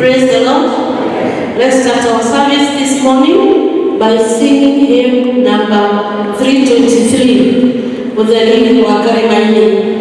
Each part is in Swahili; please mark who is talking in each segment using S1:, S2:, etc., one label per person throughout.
S1: Praise the Lord. Let's start our service this morning by singing hymn number 323 with the leading Wakari Maini.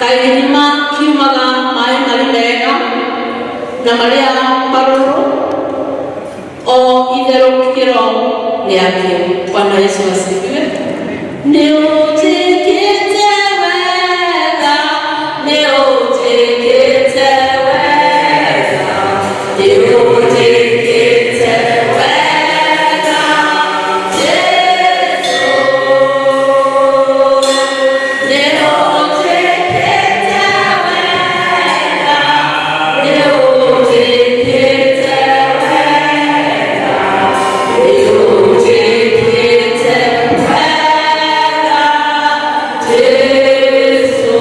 S1: kairima kiumaga maĩ marĩ mega na marĩa marũrũ o itherũkĩro rĩakĩo. Bwana Yesu asifiwe. Nĩ ũnjĩkĩte wega, nĩ ũnjĩkĩte wega, nĩ ũnjĩkĩte wega, Jesũ. Nĩ ũnjĩkĩte wega, nĩ ũnjĩkĩte wega, nĩ ũnjĩkĩte wega, Jesũ.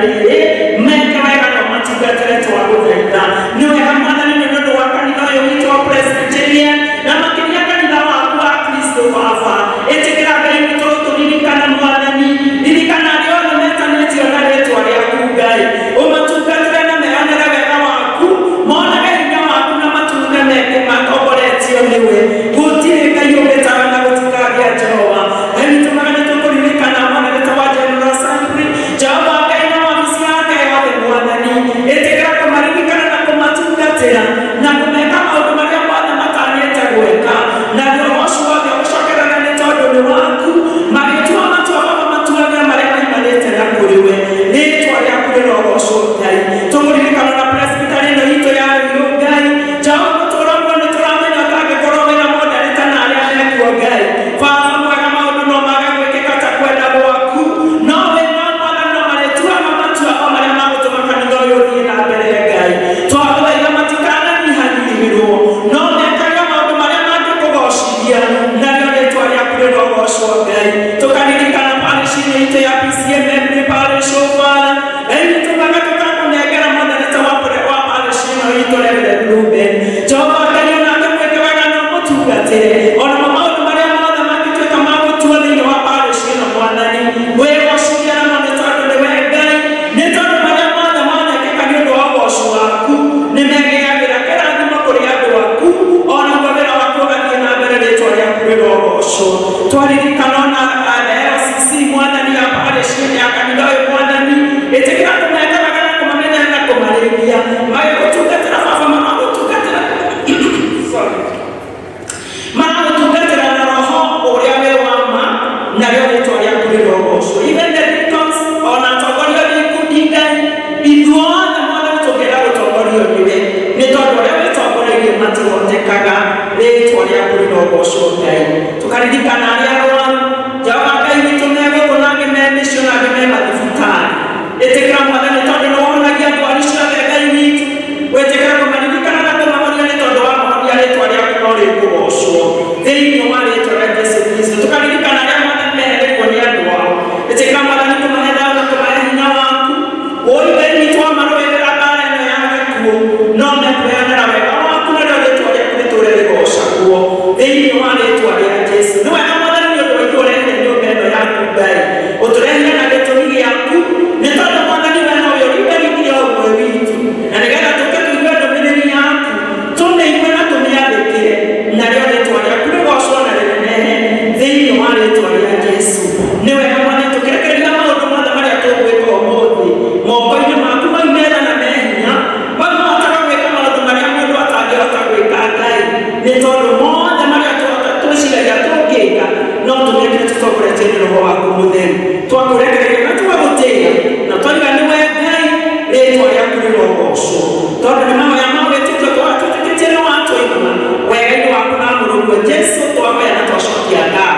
S2: rĩrĩ meke wega na matungatĩre twagũthaitha nĩ wega Mwathani nĩ ũndũ wa kanitha ũyũ witũ wa Presbyterian na makĩria kanitha waku wa Kristo Baba ĩtĩkĩra Ngai witũ tũririkane Mwathani ririkana arĩa othe metanĩtio na rĩĩtwa rĩaku Ngai ũmatungatĩre na meonere wega waku monage hinya waku na matunda meke makomboretio nĩwe gũtirĩ Ngai ũngĩtawe na gũtikagĩa Jehova Ngai witũ magana tũkũririkana mwanagĩta wa General Assembly Jehova Ngai na wabici yake yothe Mwathani ĩtĩkĩra kũmaririkana na kũmatungatĩra na kũmeka maũndũ marĩa mothe matanyĩte gwĩka na roho ũcio wothe ũgũcokerera nĩ tondũ nĩ waku magĩtua matua Baba matuage marĩa maimanĩte na kũrĩ we rĩĩtwa rĩaku nĩ roho ũcio Ngai tũkũririkana na presbytery ĩno itũ ya Rũirũ Ngai Jehova mũtũũro guo nĩ tũramenya ũtangĩkorwo wĩna mondarĩta na arĩa mekuo Ngai Baba mwega maũndũ no mage gwĩkĩka ta kwenda gwaku no wĩna Mwathani no marĩtuaga matua o marĩa magũtũma kanitha ũyũ ũthiĩ na mbere Ngai twagũthaitha matikananyihanyihĩrwo no mekaga maũndũ marĩa mangĩkũgocithia narĩo rĩĩtwa rĩaku rĩrogocwo Ngai tũkaririkana parish-inĩ itũ ya PCA Memory Parish Father Ngai witũ maga tũkakũnengera mũthanĩte wa parish ĩno itũ Reverend Reuben Jehova Ngai onake mwĩke wega na ũmũtungatĩre ona maũndũ marĩa mothe mangĩtuĩka ma gũtua thĩinĩ wa parish ĩno Mwathani wĩgocithia namo nĩ tondũ nĩwe Ngai nĩ tondũ marĩa mothe monekeka nĩ ũndũ wa ũgoci waku nĩ megĩagĩra kĩrathimo kũrĩ andũ aku onaguo wĩra waku ũgathiĩ na mbere rĩĩtwa rĩaku rĩrogocwo twaririkana ona LCC Mwathani ya parish ya kanitha ũyũ Mwathani ĩtĩkĩra kũmeka wega na kũmamenyera na kũmarĩithia magĩgũtungatĩra Baba magũtungatĩra magũtungatĩra na roho ũrĩa wĩ wa ma narĩo rĩĩtwa rĩaku rĩrogocwo even the deacons ona atongoria a ikundi Ngai ithuothe Mwathani tũngĩenda gũtongorio nĩwe nĩ tondũ ũrĩa wĩtongoreirie matigotekaga rĩĩtwa rĩaku rĩrogocwo Ngai tũkaririkana arĩa arũaru Jehova Ngai witũ megũkũ na angĩ me mission na angĩ me mathibitarĩ ĩtĩkĩra Mwathani tondũ nĩ wohonagia ndwari ciothe Ngai witũ wĩtĩkĩra kũmaririkana na kũmahonia nĩ tondũ wa mahonia rĩĩtwa rĩaku no rĩkũgocwo thĩinĩ wa rĩĩtwa rĩa Jesũ Kristo tũkaririkana arĩa Mwathani mehereirwo nĩ andũ ao ĩtĩkĩra Mwathani kũmahe thayũ na kũmahe hinya waku ũyũ Ngai witũ wamarũĩrĩra mbaara ĩno ya gĩkuũ no mekweanĩra wega waku narĩo rĩĩtwa rĩaku rĩtũũre rĩgocagwo thĩinĩ wa rĩĩtwa rĩa Jesũ nĩ wega Mwathani nĩ ũndũ wa ithuĩ ũrehire nyũmba ĩno yaku Ngai ũtũrehire na gĩtũmi gĩaku nĩ tondũ Mwathani we no ũrĩmerithia ũmwe witũ na nĩgetha tũke tũigue ndũmĩrĩri yaku tũmĩigue na tũmĩathĩkĩre narĩo rĩĩtwa rĩaku rĩgocwo na rĩnenehe thĩinĩ wa rĩĩtwa rĩa Jesũ nĩ wega Mwathani tũkĩrekereria maũndũ mothe marĩa tũgwĩka ũmũthĩ moko-inĩ maku maimera na mehinya mahotaga gwĩka maũndũ marĩa mũndũ atangĩhota gwĩka Ngai nĩ tondũ mothe marĩa twĩciragia tũngĩka no tũmekire tũtongoretio nĩ roho waku mũtheru twakũrekereria na twagũtĩĩa na twaiga nĩwe Ngai rĩĩtwa rĩaku rĩrogocwo tondũ nĩ mahoya ma wĩtĩkio twatwĩtĩkĩtie nĩ watũigua wega-inĩ waku na mũrũguo Jesũ twahoya na twacokia ngatho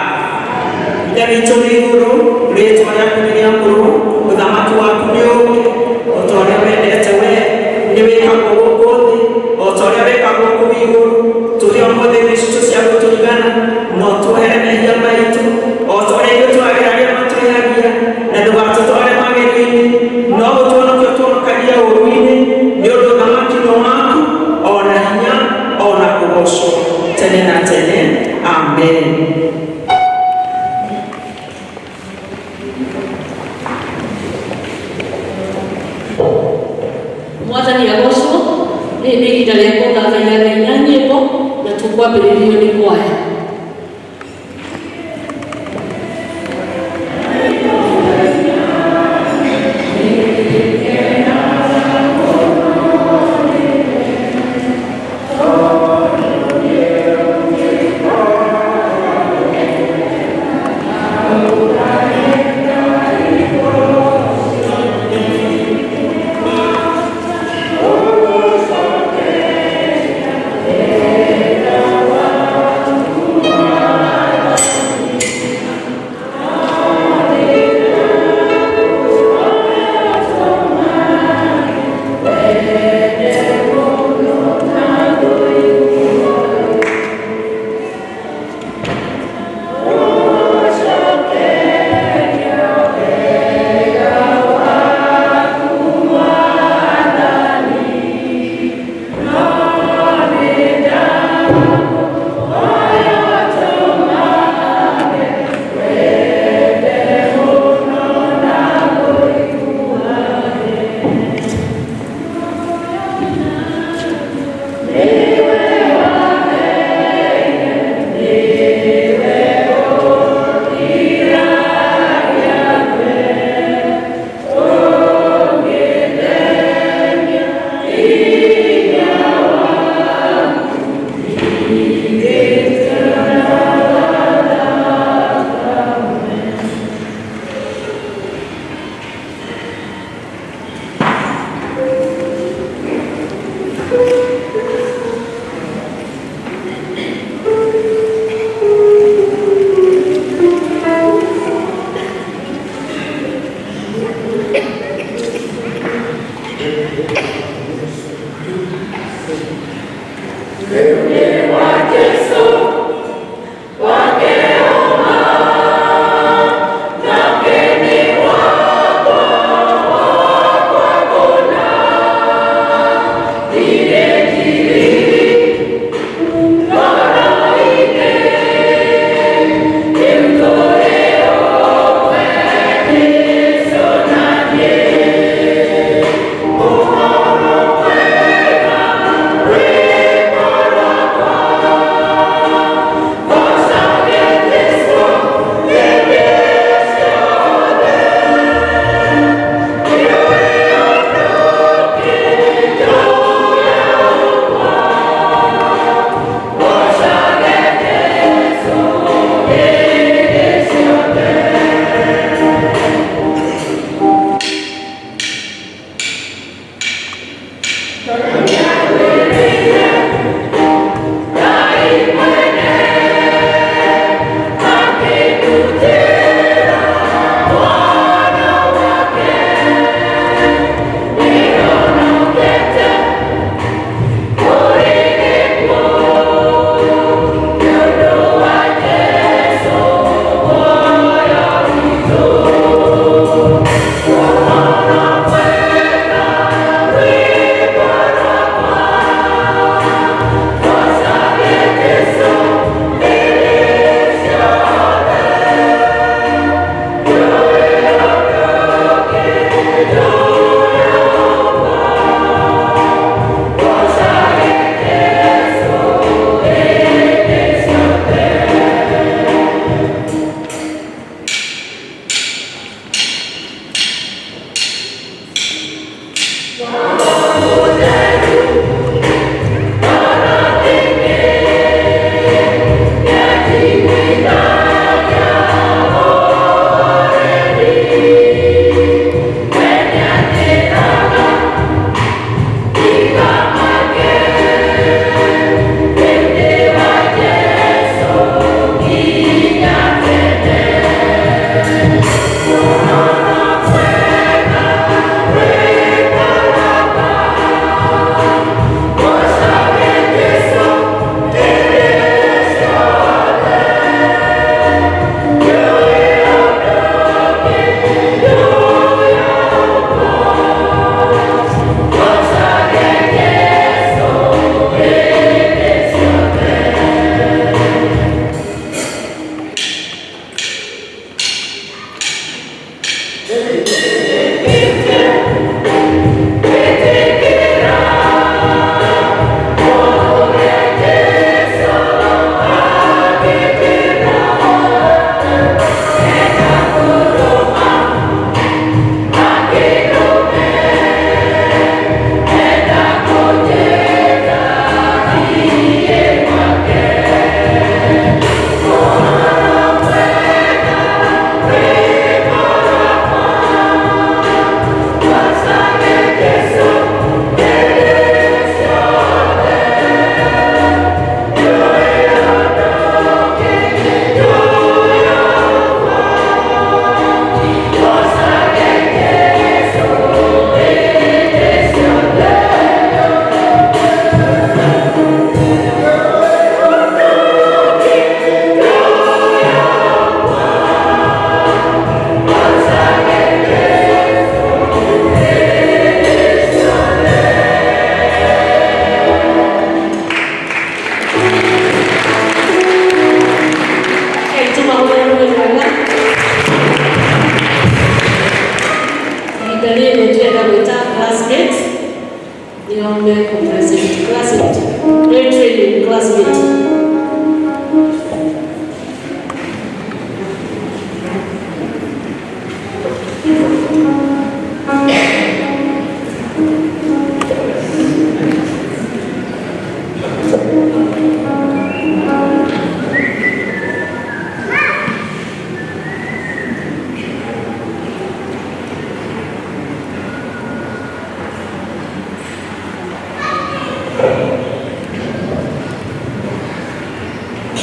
S2: Ithe witũ wĩ igũrũ rĩĩtwa rĩaku nĩ rĩamũrwo ũthamaki waku nĩ ũũke o ta ũrĩa wendete we nĩ wĩkagwo gũkũ thĩ o ta ũrĩa wĩkagwo kũu igũrũ tũhe ũmũthĩ thĩ citũ cia gũtũigana no tũhere mehia maitũ o ta ũrĩa ithuĩ twagĩra arĩa matwĩhagia na ndũgatũtware magerio-inĩ no ũtũhonokie ũtũhonokagia ũũru-inĩ nĩ ũndũ ũthamaki nĩ waku ona hinya ona kũgocwo tene na tene amen.
S1: Mwathani agocwo nĩ ihinda rĩa kũngathaia Ngai na nyĩmbo na tũkwambĩrĩrio nĩ kwaya.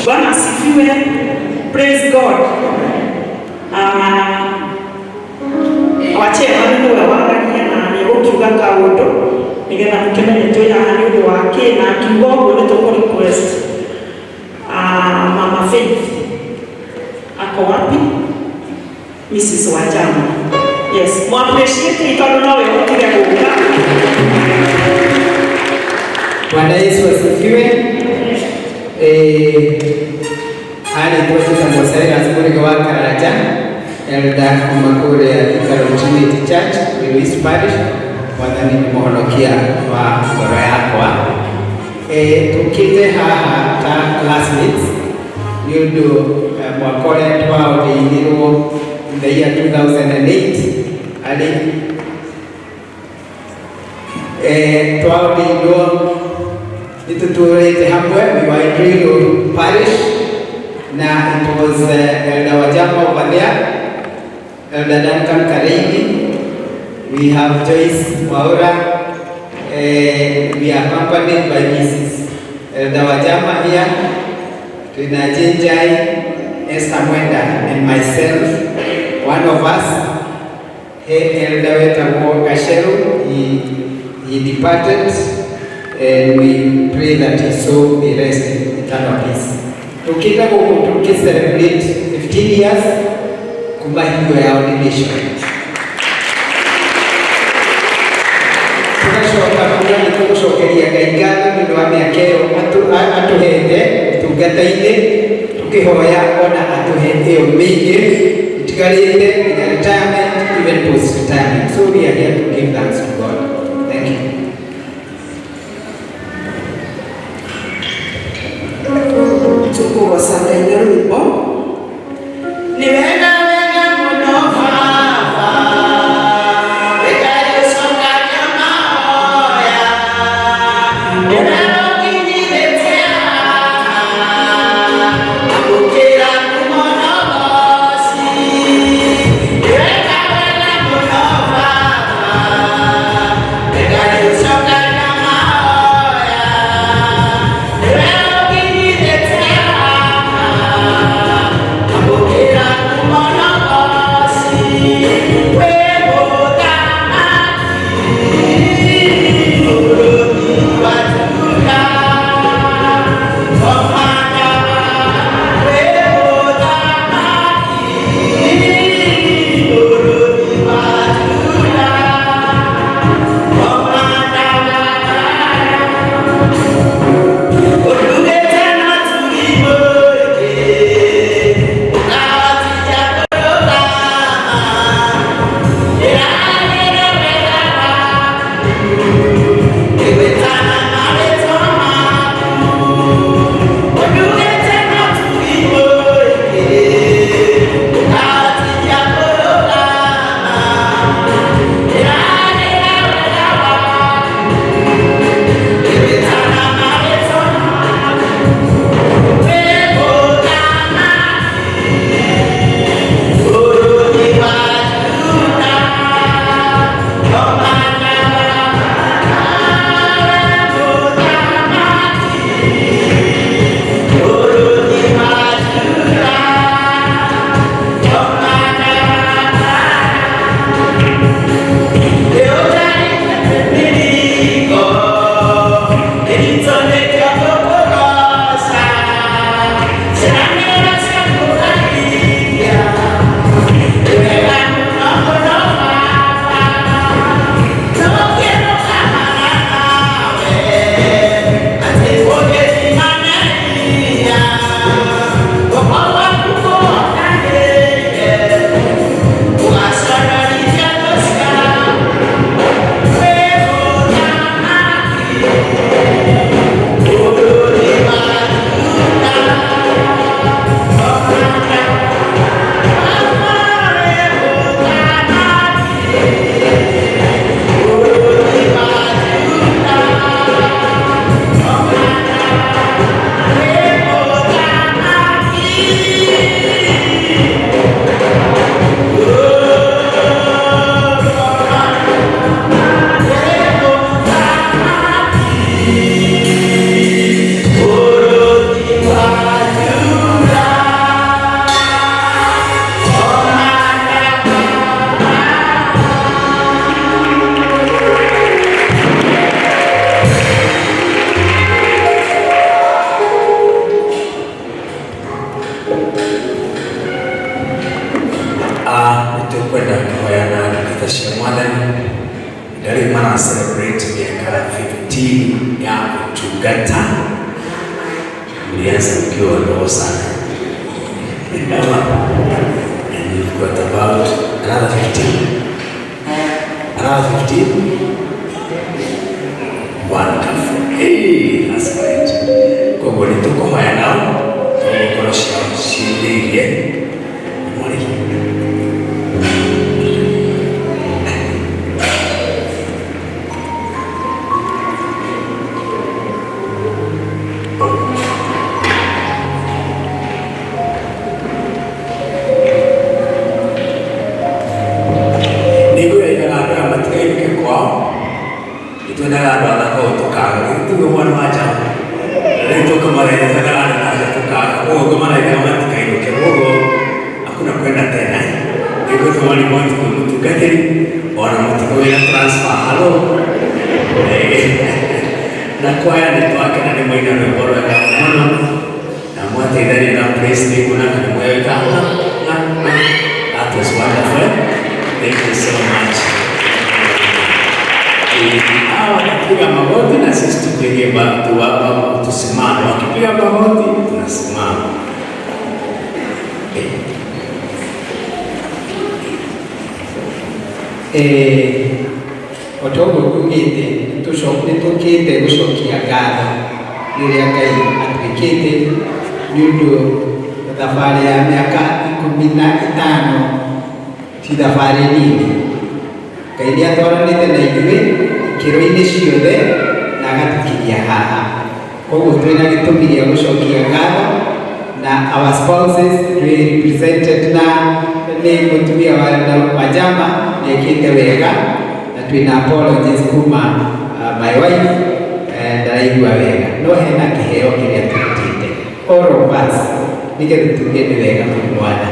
S2: Bwana asifiwe. Praise God. Wache maneno ya wangania na ni ukiuga kaundu nigetha mukemenye twi haha ni undu wa wake na kigogo ni toko request Mama Faith ako wapi? Mrs. Wajama. Yes, mo appreciate itono nawe ukija kuka.
S3: Bwana Yesu asifiwe. Hali tuweze kumsaidia asipuri kwa Karaja Elda Kumakure ya Trinity Church Louis Parish wadhani mohonokia wa ngoro yakwa tukite haha ta classmates yudo mwakore twao deirwo in the year 2008 ali twao deirwo ituturete hamwe we were in Louis Parish na it was Elda Wajama over there, Elda Duncan Kareini, we have Joyce Waura, we are accompanied by Mrs. Elda Wajama here, Trina Jinjai, Esther Mwenda, and myself, one of us, Elda Wetamo Gasheru, he departed, and we pray that his soul be rested in eternal peace. Tukita celebrate 15 years kubahigo ya ordination. Tunashoka kuna nikushokeria gaigana ni wa miakero atuhende tugataine tukihoya ona atuhende mingi itigarinde in retirement even post retirement. So we are here to give thanks to God. Thank you.
S2: Tuko wasamenya rwimbo ni wega wega muno baba wega yosonga nyama oya unarokinyiletea akukira kumono bosi ni wega wega muno baba
S4: mara celebrate miaka 15 ya kutungata. Mlianza mkiwa wadogo sana. And you've got about another 15. Another 15? Wonderful. Hey, that's great. Kwa hivyo nituko haya nao. Kwa shiliye. Mwani.
S3: Otogo kugite tukite gushokia ngatho riria Ngai atwikite nundu thabari ya miaka 15 ti thabari nini. Ngai nĩ atwaranĩte na ithuĩ ikĩro-inĩ ciothe na agatukinyia haha. Koguo twĩna gĩtũmi gĩa gũcokia ngatho na our spouses we represented na nĩ mũtumia wa Jama nĩekĩte wega na twĩna apologies kuma my wife ndaraigua wega no hena kĩheo kĩrĩa tũrutĩte all of us nĩgetha tuge nĩ wega mwana.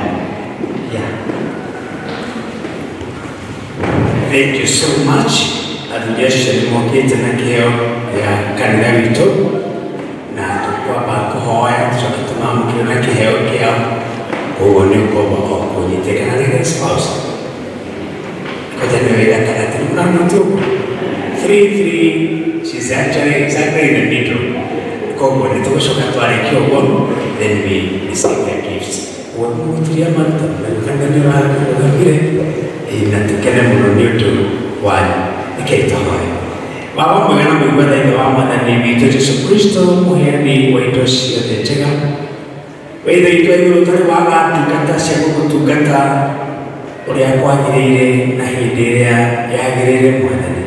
S4: Thank you so much. Atujeshe nimokite na kĩheo ya kanitha witũ na tũkwamba kũhoya tũcoke tũmamũkĩre na kĩheo kĩao. Koguo nĩ ũkomba o kũnyitĩkana nĩ spouse koja nĩ wega kana tũrĩ na mtu 3 she's actually exactly in the middle. Koguo nĩ tũgũcoka twarĩkia ũguo then we receive their gifts. Wamũturia Martha na kanitha nĩũrakamire na tukene mũno nĩ ũndũ wanyu. Nĩkĩĩ tũhoe. Baba mwega na mũigua thĩinĩ wa Mwathani witũ Jesũ Kristo mũheani wa indo ciothe njega. Wee ithe itũ igũrũ ũtarĩ waga ndungata cia gũgũtungata ũrĩa kwagĩrĩire na hĩndĩ ĩrĩa yagĩrĩire Mwathani.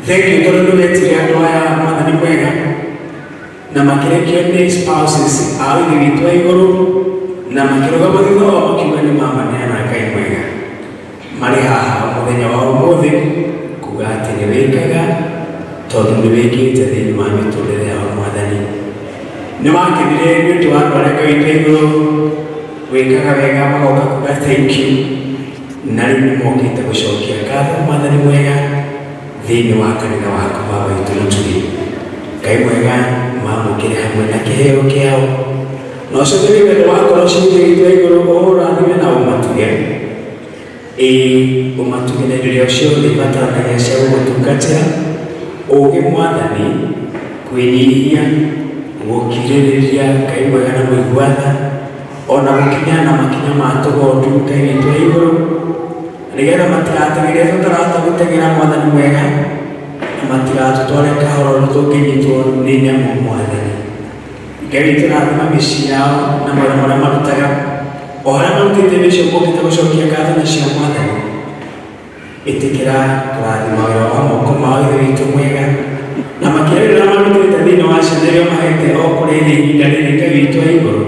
S4: Thank you tondũ nĩwetire andũ aya Mwathani mwega na makĩrekio nĩ spouses a ithe witũ wa igũrũ na makĩrũgama thutha wao makiuga nĩ mamaneana Ngai mwega. Marĩ haha mũthenya wa ũmũthĩ kuga atĩ nĩ wĩkaga tondũ nĩ wĩkĩte thĩinĩ wa mĩtũrĩre yao Mwathani. Nĩ wakenire nĩ ũndũ wa andũ arĩa Ngai witũ igũrũ wĩkaga wega magoka kuga thank you na rĩu nĩ mokĩte gũcokia ngatho Mwathani mwega thĩinĩ wa kanitha waku Baba witũ mũtũũri. Ngai mwega mamũkĩre hamwe na kĩheo kĩao na ũcokerie wendo wako ũcio ithe witũ wa igũrũ ũrathime na ũmatuge ũmatuge na indo iria ciothe ibataranagia cia gũgũtungatĩra ũũgĩ Mwathani kwĩnyihia gũkirĩrĩria Ngai mwega na mũiguana ona gũkinya na makinya ma tũgondu Ngai witũ wa igũrũ nĩgetha matigatagĩre tũtarahota gũtegera Mwathani mwega na matigatũtware kahora tũngĩnyitwo nĩ nyamũ Mwathani. Ngai witũ rathima mĩciĩ yao na mawĩra marĩa marutaga o harĩa marutĩte nĩcio mokĩte gũcokia ngatho nacio Mwathani. Ĩtĩkĩra kũrathima wĩra wa moko mao ithe witũ mwega na makĩria rĩrĩa marutĩte thĩinĩ wa ciana iria mahete o kũrĩa irĩ ihinda rĩrĩ Ngai witũ wa igũrũ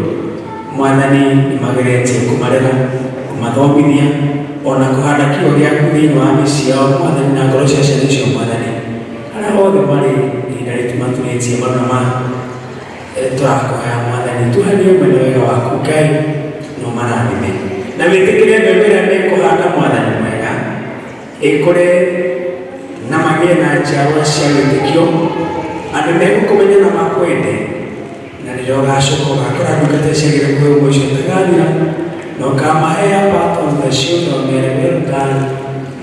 S4: Mwathani nĩmageretie kũmarera kũmathomithia ona kũhanda kiugo gĩaku thĩinĩ wa mĩciĩ yao Mwathani na ngoro cia ciana icio Mwathani harĩa hothe marĩ ihinda rĩtũmaturĩtie marũma tũrakũhoya Mwathani tuharie mwena wega waku Ngai no marathime na wĩtĩkĩre mbegũ ĩrĩa mekũhanda Mwathani mwega ĩkũre na magĩe na njiarwa cia wĩtĩkio andũ megũkũmenya na makwende na rĩrĩa ũgacoka ũgakora ndungata ciagĩrĩire kwĩhumba ũcio ũtagathira na ũkamahea part of the shield of their well done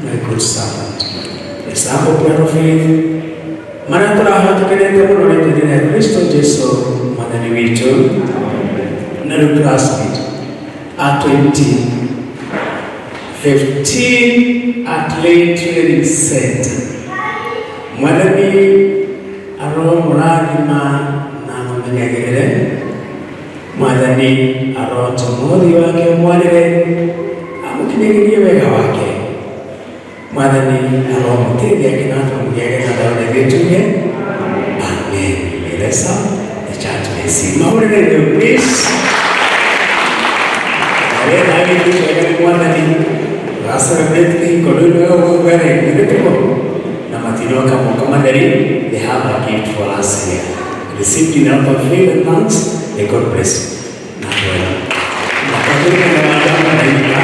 S4: my good servant. example plan of faith. Mana turaha tukenenda muno n'enjira ya Kristo Yesu mwathani witu na classmate at 2015 at Lane Training Center. Mwathani aro murathima na mumenyagirire, mwathani aro tumuri wake mwarire amukinyagirie wega wake, mwathani aro mutethia kinatu mugege na dawa getunye. Amen. Melesa the church may sing maurire the please. Arena ali kushaka mwathani rasa breathing kodulu au kwere ndio na matino kama dari. They have a gift for us here. Received in our faith and thanks. May God bless you. Na bueno. Na kadri na madama na ika.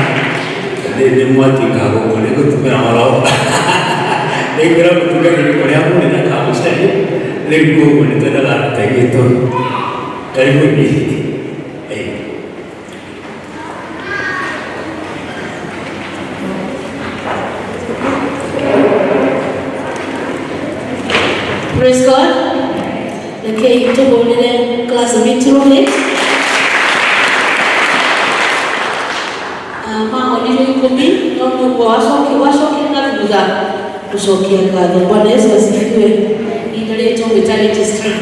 S4: De mwati kago kule kutumia maro. Ndio kutuka ni kwa hapo ni na kama sasa. Leo kwa ni tena la tageto. Karibu ni.
S1: Praise God. Okay, tuko ile class mitrume. Mama ndio ikobi, ndio kwa washoki na kuza. Kushokia kazi. Bwana Yesu asifiwe. Inaletwa vitality stream.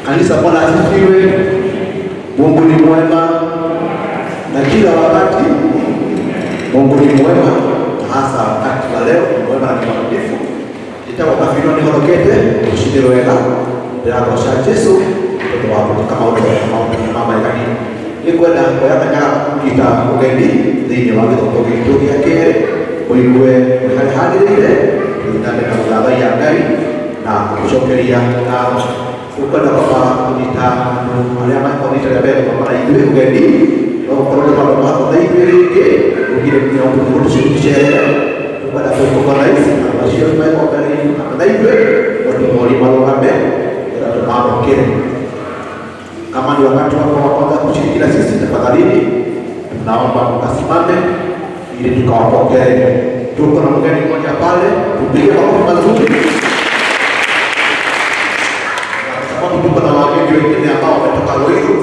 S5: Kanisa, Bwana asifiwe. Mungu ni mwema na kila wakati. Mungu ni mwema, hasa wakati wa leo ni mwema na mwaminifu. Itakuwa kafiro ni horokete ushindiro wega ndio kwa Yesu ndio hapo kama wote mama yakani ni kwenda kwa yakanya kita ugendi ndio wale kutoka Ethiopia kile kuiwe hali ile ndio na baba ya gari na kushokeria na ukwenda kwa kunita alama kwa kunita lebele kwa mara hiyo ugendi au kwa sababu hapo ndio ile ugire kwa mtu kushikilia ukwenda kwa rais na mashio kwa gari na hiyo watu wali malogambe ndio mambo kile. Kama ni wakati wako wa kwanza kushiriki na sisi, tafadhali naomba mkasimame ili tukawapokee. Tuko na mgeni mmoja pale, tupige makofi mazuri. Sababu tuko na wageni wengine ambao wametoka Ruiru.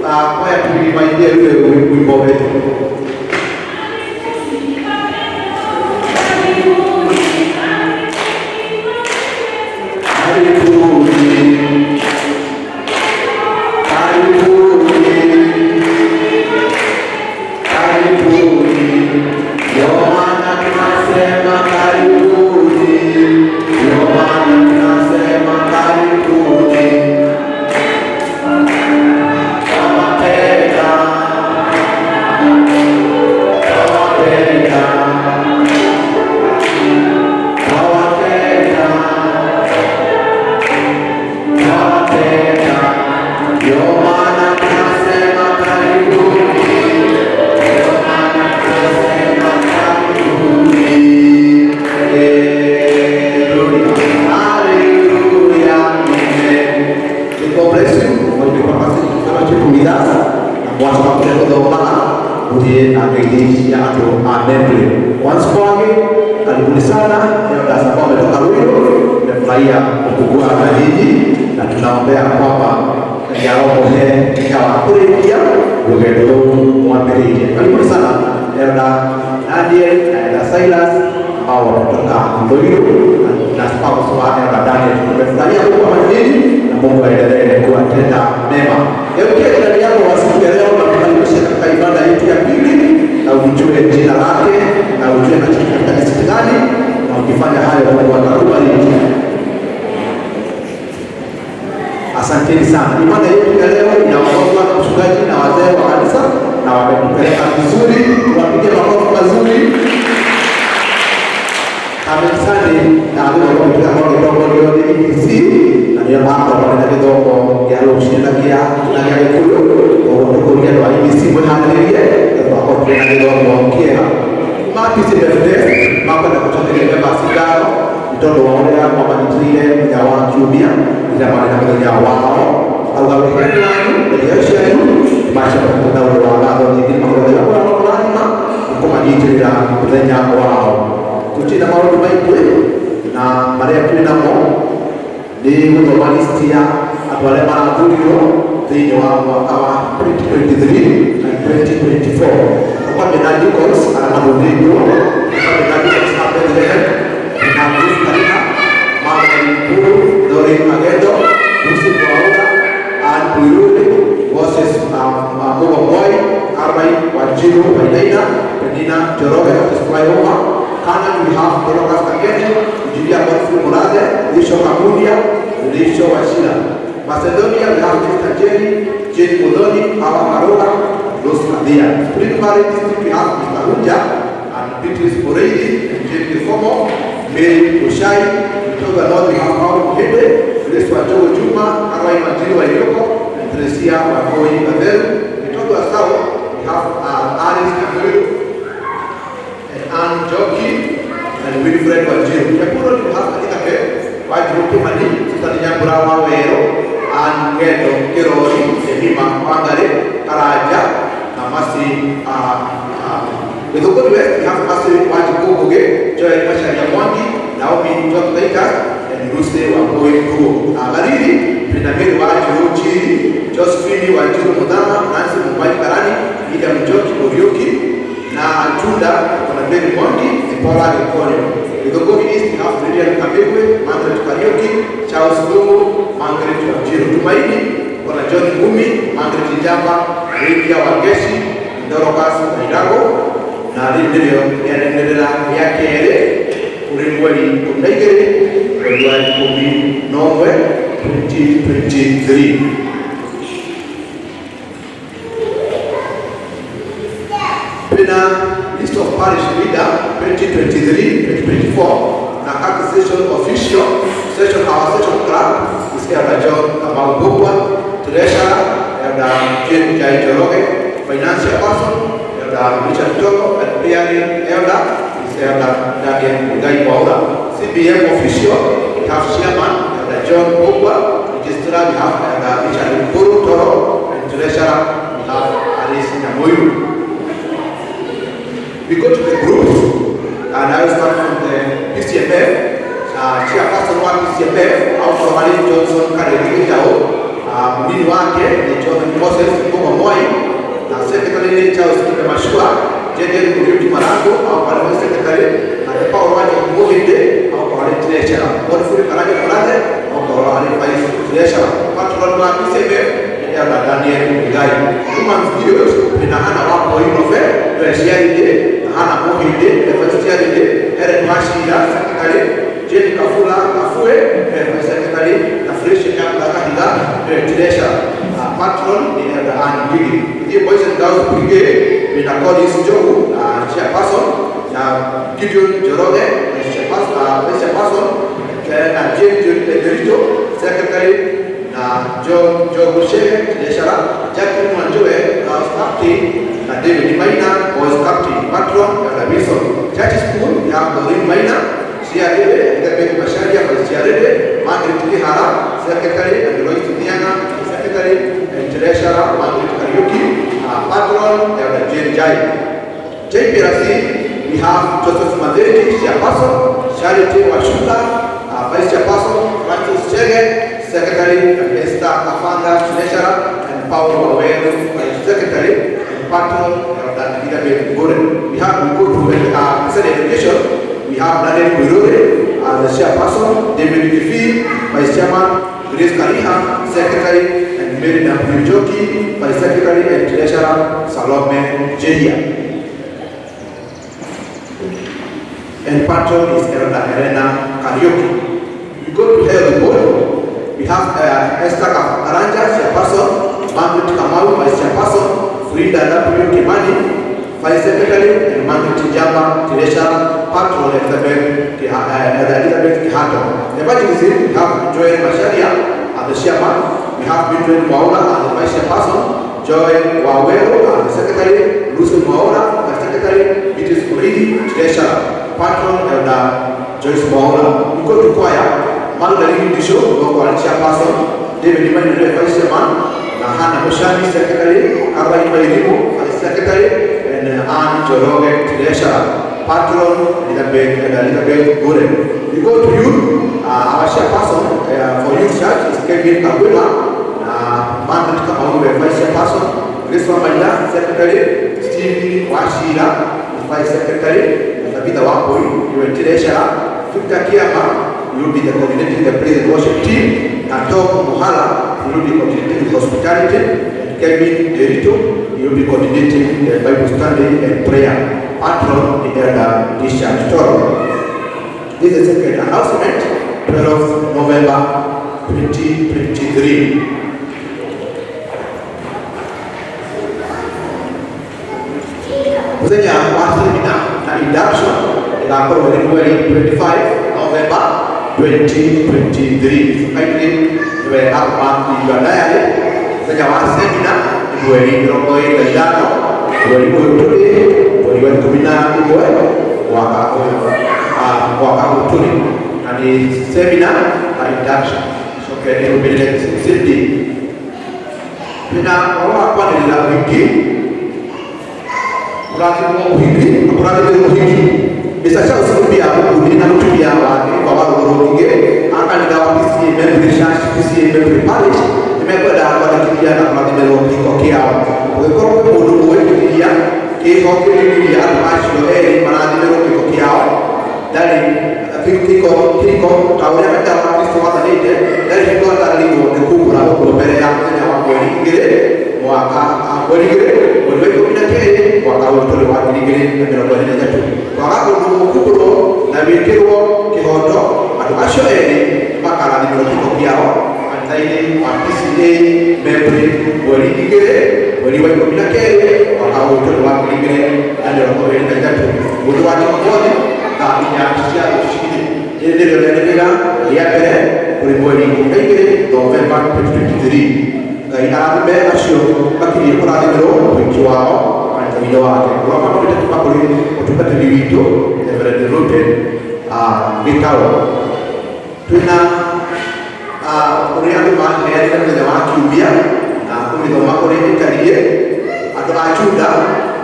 S5: Kwa hiyo tulimaidia yule wimbo wetu. Asanteni sana. Ibada yetu ya leo inaongozwa na mchungaji na wazee wa kanisa na wametupeleka vizuri, tuwapigie makofi mazuri. Kanisani na leo tunataka kwa kidogo ndio DPC na ndio mambo kwa kidogo ya leo shinda kia na ya kule kuria wa IBC mwenye kwa kuria na leo mwakia mapi sibefde mapa na kutokelea basi gano mtondo waonea kwa manitile ya wakiubia ila maana na mwenye wao au wawekana ndio shemu maisha kwa ule wa lado ni mambo ya kwa lazima kwa manitile ya mwenye wao kutina maono maitwe na Maria Pinamo ni utomanistia atwale maradulio dhidi wa mwaka wa 2023 na 2024 kwa Benedictus anamadulio kwa Benedictus apendele na kusikana mama mkuu Dori Magedo Lucy Kwaura and Buyude Moses Mama Boy Armai Wajiru Waidaina Penina Joroge Tismayoha Kana we have Dorokas Kageni Julia Bonfu Murade Lisho Kamudia Lisho Washila Macedonia we have Mr. Jenny Mudoni Awa Marola Los Nadia Spring Valley District we have Mr. Hunja and Beatrice Moreidi Jenny Komo Mary Ushai Toga North we have Paul Hede Grace Wajogo Juma Arwai Majiri wa Yoko and Teresia Wakoi Gavel Toga South we have Alice Kamuru and Joki and Wilfred Wajiru. Kepuro ni hasa katika ke Wajiru kimani sasa nyambura wawero and Gedo Kirori Ehima Wangare Karaja na masi with the good west we have masi Wajiru Kuge Joy Masharia Mwangi Naomi John Taita and Lucy Wakoi Kugo Agariri Pinamiri Wajiru Chiri Josephine Wajiru Mudama Nancy Mwaji Karani Ida Mjoki Orioki na Tunda kuna Mary Mondi Nipola Gekonyo. Idogoni East we have Lilian Kabegwe, Margaret Karioki, Charles Lugo, Margaret Wajiro Tumaini, kuna John Gumi, Margaret Njamba, Lydia Wageshi, Dorokas Nairago, na Lindelio Yanelela Yakele, Urimweli Undaigere, Urimweli Kumi Nongwe 2023. List of parish leader 2023-2024 na kaka session official session our session club is Elder John Kamau Bokwa, treasurer Elder Jane Jai Joroge, financial person Elder Richard Toko, and clearing elder is Elder Daniel Mugai Waura. CBM official we have chairman Elder John Bokwa, registrar we have Elder Richard Buru Toro, and treasurer we have Alice Namoyu. We go to the groups, and I will start from the PCFF. Chairperson wa PCFF, au Marie Johnson Kareli Jao, mdini wake ni John Moses Mboma Moi, na secretary ni Charles Kipe Mashua, General Community Marango, au Parliament Secretary, na Paul Waje Mwende, au Parliament Treasurer, Godfrey Karaja Kulade, au Parliament Vice Treasurer. Patron wa PCFF, ya Daniel Mugai. Human videos, na hana wapo inofe, Treasury Ana Mohide, the first year in the Eren Mashida, Secretary, Jenny Kafula, Kafue, Secretary, the Fresh Yakahida, the Treasurer, Patron, in the Andy. The Boys and Girls Brigade, with a Collins Joe, Chairperson, Gideon Joroge, Chairperson, James Derito, Secretary, Joe Bushe, Treasurer, Jacqueline Manjoe, House Captain, David Maina was captain, patron, and Wilson. Church school, we have Doreen Maina, CRA, Elizabeth Basharia, CRA, Margaret Kihara, secretary, and Lois Niana, secretary, and treasurer, Margaret Kariuki, patron, and Jane Jai. JPRC, we have Joseph Maderi, chairperson, Charity Washuta, vice chairperson, Francis Chege, secretary, and Esther Kafanga, treasurer, and Paul Wawelu, vice secretary. Patron that we have to go to education. We have Daniel Burure as the chairperson, David Kifi, vice chairman, Grace Kariha, secretary, and Mary Nampujoki, vice secretary and treasurer, Salome Jehia. And patron is Elder Helena Karioki. We go to head the board. We have Esther Karanja, chairperson, Margaret Kamau, vice chairperson, Frida W. Kimani, Vice Secretary, and Margaret Njamba, Treasurer, Patron Elizabeth Kihato. The evangelism, we have Joel Masharia as the chairman, we have Bidwen Waula as the vice chairperson, Joy Wawero as the secretary, Lucy Maura as secretary, Beatrice Muridi, treasurer, patron Elder Joyce Maura. We go to choir, Magdalene Disho, local chairperson, David Emmanuel vice chairman, Hannah Mushani secretary, Arba Imairimu as secretary, and Anne Joroge treasurer, patron Elizabeth Golden. We go to youth, our chairperson for youth church is Kevin Kabula, Margaret Kamau vice chairperson, Grace Wamanda secretary, Steve Washira vice secretary, Tabitha Wapoi, you are treasurer, Victor Kiama, you will be the coordinating the praise and worship team, and Tom Muhala, you will be coordinating the hospitality, and Kevin Derito, you will be coordinating the Bible study and prayer. Patron in Elder Discharge Toro. This is the second announcement, 12th November 2023. Kuzenya wasilina na induction itakuwa February 25 November 2023. So kindly we have marked your diary. Kuzenya wasilina February 25 February 12 waka utuli and the seminar and induction. So it will be next Sunday. Pina kwa ni la wiki Kurati bisa cha usiku ya Mungu na mtu ya wake kwa wale wengine anga ni dawa pisi member church pisi member parish nimekwenda kwa kidia na kwa ndio kwa kiao kwa kwa Mungu wetu kidia kiko kidia acho maradi ndio kwa kiao dali kiko tawala mta wa Kristo wa dalite dali kwa talingo ni kubura kwa mbele ya Kenya wa wengine mwaka wengine wengine kunakele wakawatole wagirigire na bwana nyatu wakakondo mukuburo na bikirwo kihondo adasho ene makala ni biro kiao antaile PCA membre wengine waliwe kunakele wakawatole wagirigire na bwana nyatu wodi wati mmoja na inyashia ushikidi ndio ndio ya pere kulimweli ngire November 2023 Gainame asio bakiri kuradi biro wikiwao antabilo wake kwa kupita kipakuli utupate viwito Reverend Ruben vikao tuna uriangu mahali ya ndio wakiubia na kulizo makore ikalie ado achuda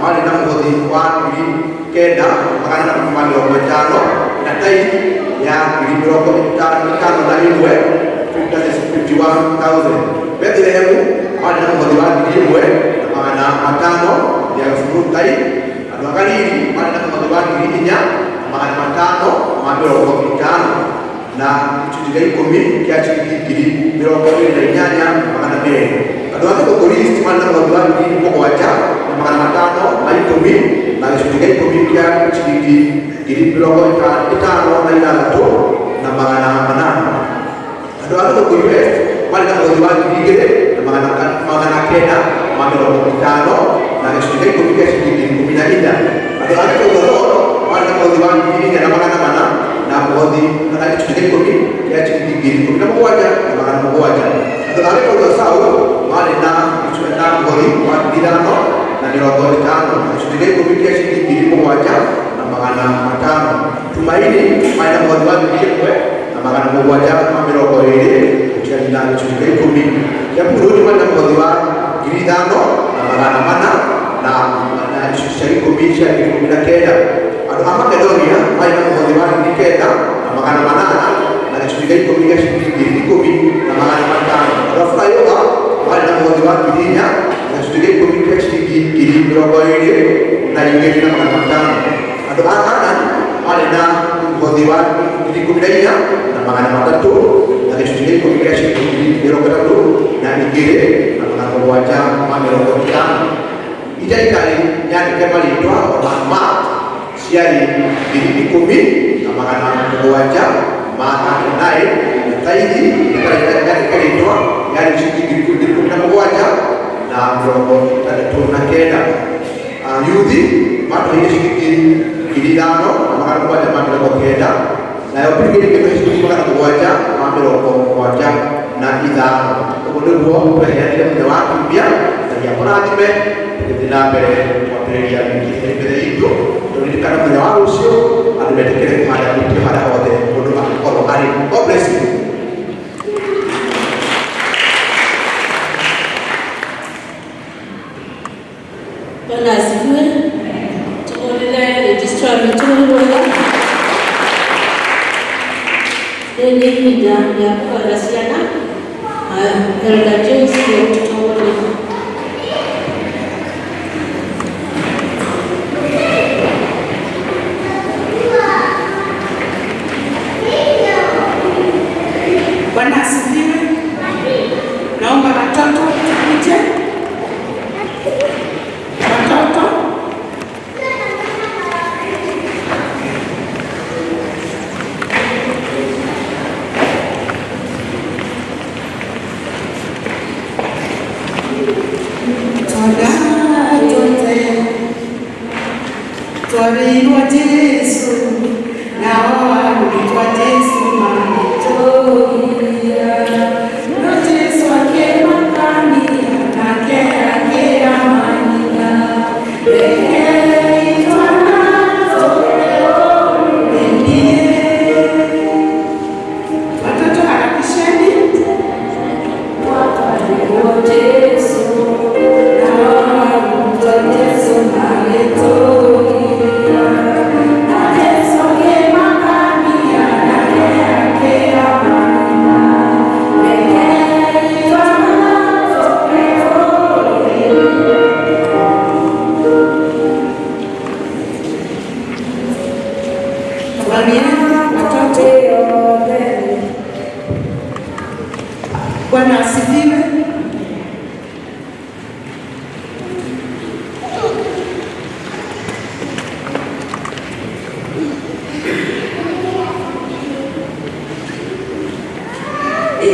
S5: mali na mgodi wa kili kenda makana na mfano wa tano na tai ya kilibiro kwa tano na iwe 51,000 Bethlehem wale na mgodi wa kilimwe na matano ya furutai adogalili wale na mgodi wa kilinya matano mabiro kwa kitano na tujigai komi kiachi kili biro kwa ile nyanya makana mbele adoga kwa polisi wale na mgodi wa kilimwe kwa wacha matano na komi na tujigai komi kiachi kili biro kwa kitano na ila to na manano adoga kwa US wale na mgodi wa kiligere na magana kenda mamelo mitano na kishiriki kupiga shilingi 14 adoga kwa udoro wale na mgodi wa kiligere na magana na mgodi na kishiriki kupiga shilingi 11 na magana moja adoga kwa udoro wale na mgodi wa kiligere na mirongo mitano na kishiriki kupiga shilingi 1 na magana matano tumaini wale na mgodi wa kiligere na magana moja mamelo na chukai kumi ya purudi mana mgodiwa giridano na magana mana na chukai kumi cha kumi na kenda ado ama kedoria maina mgodiwa kenda na magana mana na chukai kumi ya shilingi kumi na magana matano rafaa yoga maina mgodiwa gidinya na chukai kumi ya shilingi roboile na yungeni na magana matano ado ana maina mgodiwa kumi na magana matatu na kishiriki kupiga shilingi milioni 3 na ingine na mlango wacha mamelo kwa itaikali yani kama litwa mama siari bilioni 10 na magana wacha maana naye taidi itaikali litwa yani shilingi bilioni 10 wacha na mlango na kenda yudi maana ile shilingi bilioni 5 na magana wacha mamelo kwa kenda na yopigiri kwa shilingi magana wacha mamelo kwa wacha na idhaa kwa ndio kwa yani ndio watu pia Ngai amũrathime tũgĩthiĩ na mbere kwambĩrĩria wiki ĩrĩ mbere itũ tũririkane mũthenya wa rũciũ andũ metĩkĩre harĩa gwitũ harĩa hothe mũndũ angĩkorwo arĩ. God bless you.
S1: Bwana asifiwe. Tuongelee registrar wetu wala. Ndio hii ya kwa siana. Elder James tutuone.
S2: Bwana asifiwe. Naomba watoto tukuje. Watoto. Twabirwa Jesu, nawa kwa Jesu manitoia. No Jesu ake makani, ake ake amania. Leke itwana toleo mwenye. Watoto harakisheni. Twabirwa Jesu, nawa kwa Jesu manitoia. Bwana asifiwe.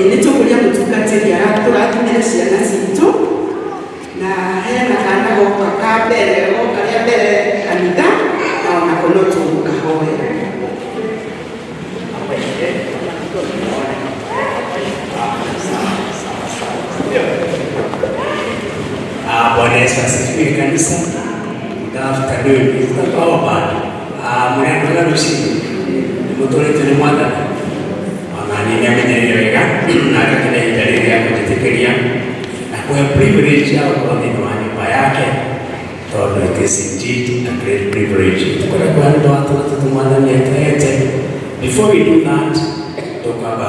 S2: Nitukulia mutungatĩri tũrathimĩre ciana citũ na hena kana goka ka mbere goka rĩa mbere kanitha na onako no tũkahoera.
S4: Bwana Yesu asifiwe kanisa. Afternoon tutakuwa bado. Mwenendo wa rushini. Mutolete ni mwana. Amani ya mwenye wega na kakina hitariri ya kujitekeria na kwa privilege ya kuonini wa nyumba yake. Todo it is indeed a great privilege. Tukora kwa ndo watu tutumana nietete. Before we do that, tukaba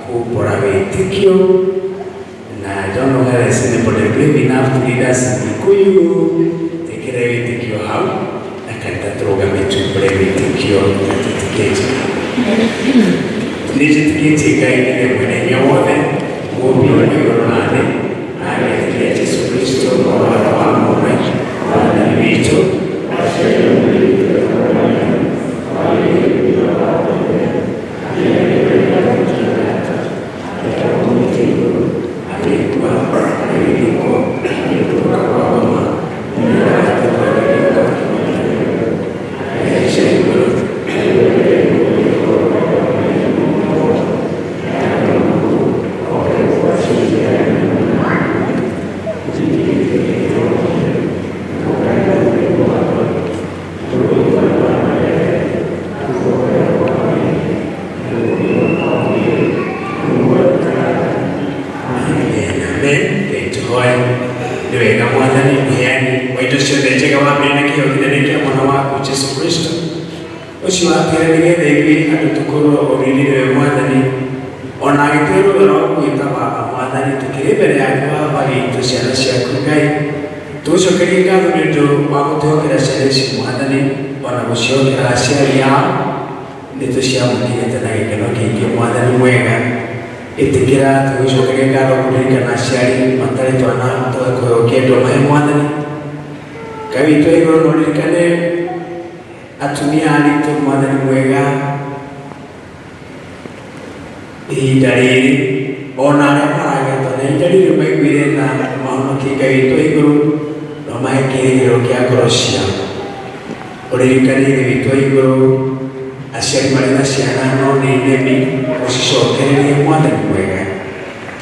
S4: kupora witikio. I don't know whether it's anybody brave enough to lead us in Kikuyu. Take it away, take your house. I can't throw a bit to brave, take your ticket. Need to get a guy when you're walking. Will be when you're running. I get to get Jesus Christ to one moment. And we too.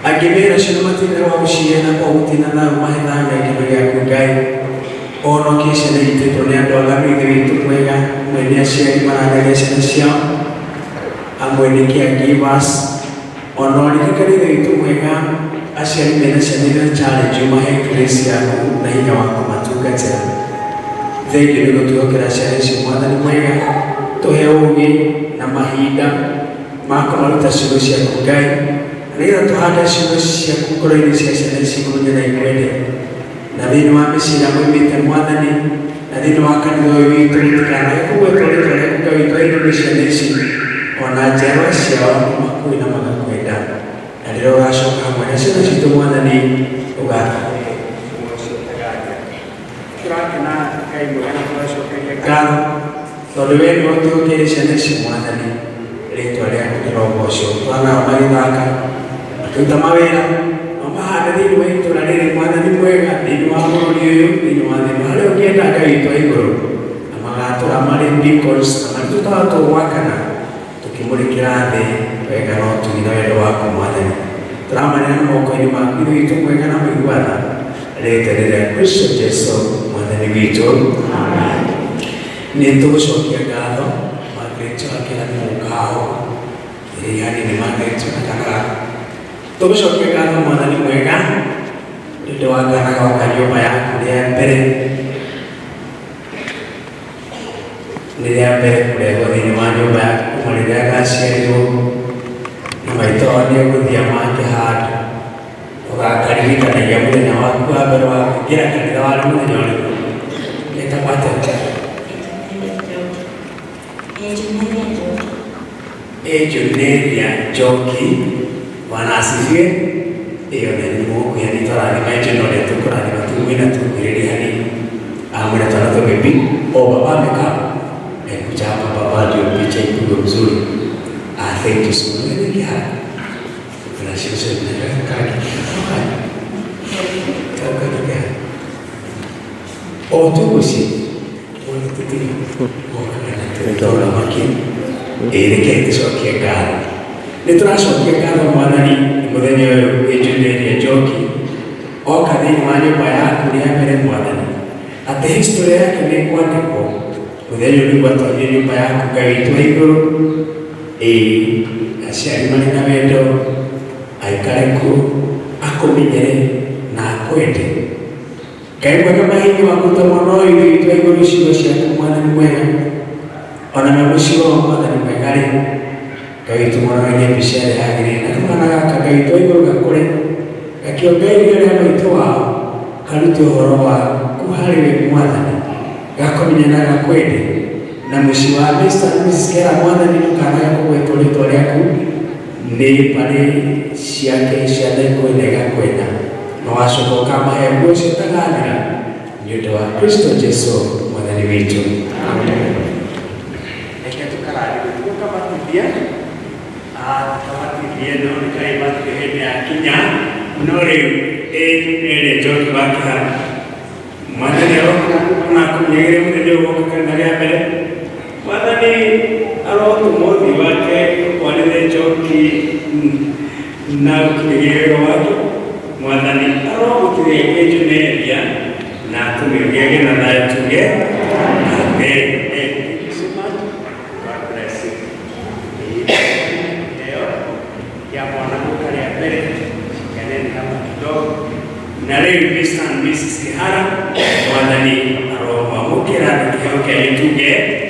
S4: Akibera shino matira wa ushiyena kwa utina na mahina na ikibega kugai ono kisha na iteto ne ando agami gebitu mwega mwenya shiri marana gesha shia amweni kia givas ono likakari gebitu mwega ashiri mena shanira challenge mahe krisia na hinya wako matuka tena thegi niko tuokera shiri shimwana ni mwega toheugi na mahida mako maluta shirushi ya kugai Rira tuhada shirushi ya kukura ili siya shikuruja na ikwede na dhini wameshira mwimite mwadhani na dhini wakani doi witu nitikana kuwe tolitole kuka witu Indonesia nesi wanajewa siya wamu makui na makakweda na dhiro rashoka mwanya shira shitu mwadhani ugata Kurakina kaibu yana rashoka kekano Toluweni wote ukerisha nesi mwadhani Rito alea kukirogosho Tuana wamarithaka Tuta mawera Mama dini wetu na dini mwadhani mwega Dini wamuru niyo Dini mwadhani Hale ukienda kaitwa igoro Amagatura amari deacons Amari tutawatu wakana Tukimuri kirande Wega no tugina wele wako mwadhani Turamani na moko ini makiru itu mwega na mwiguana Rita nire Kristo Jesu mwadhani vitu Amen Nintukusho kia gado Magrecho akila ni mukao Yani ni magrecho nataka Tukusho kia gado mwadhani mwega Ndio wakana kwa kanyoba yako Niliambere kulego ni manyoba yako Kumalidea kasi yako Namaitoa niyo kuthia maki hatu Wakakaribika na yamule na waku Abero wako Gira kanida wale mune nyole Keta pate Ejuneria Joki Wanasifie Iyo nani moku yani tola ni maijinole tukura ni matumina tukiriri hani Amuna tola togepi O baba meka Kuchapa baba diyo picha ikugo mzuri Thank you so much Kuna shirisa nilaka kaki Kaka kika O tukusi Wala tutiri Tola makini Erike sokia gado Nitura sokia gado mwanani Mudhenye ejundeni ya joki Oka dini manyo baya kulia mere mwanani Ate historia yake mekuwa ndipo Mudhenye uliwa toje nyumba yako Kawitwa hivyo Asiari manina wendo Aikaleku Ako minyere Na akwete Kaiwa kama hini wakuta monoi Kawitwa hivyo Rushiwa shiaku mwanani mwega Ona mwishiwa wa mwanani mwegari Kawitwa monoi Nyepishare hagiri Nakumana kakawitwa hivyo kakule Kakiogei yore hama ituwa Kalutu horowa Kuhariwe mwanani Gako minyana kakwete na mwishiwa Mr. and Mrs. Kera mwanani Nukana yako wetole yaku Ni pale Shiake shiade kuenega kwenda Nawashoko kama hebo Shetanganira Nyuto wa Kristo Jesu mwanani witu Amen Eketu karari Kutuko kama tibia Kama tibia Noni kaibati kehebe ya Kinya Nore Nere joki waki Mwanani roka Kuna kumnyegere mwenye woka kandari ya mbele Mwanani Arotu modi wake Wanele joki Na kumnyegere wake Mwanani Arotu kumnyegere juneria Na kumnyegere na nae tuge Amen Thank you so much God bless you Leo Ya mwana mukari ya mbele Kaneni kama kidogo Na leo Mr. and Mrs. Kihara Mwanani Aroma Mukira na kihoke yutuge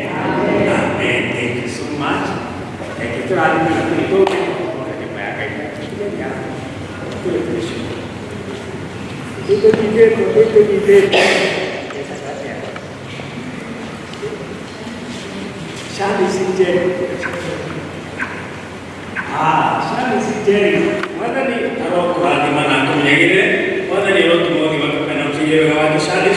S4: Amen. Thank you so much. Thank you to all of you. Shani Sinjeri. Shani Sinjeri. Mwanani Aroma mana kumnyegire. Mwanani rotu modi wakapena mchijere wawaki shani.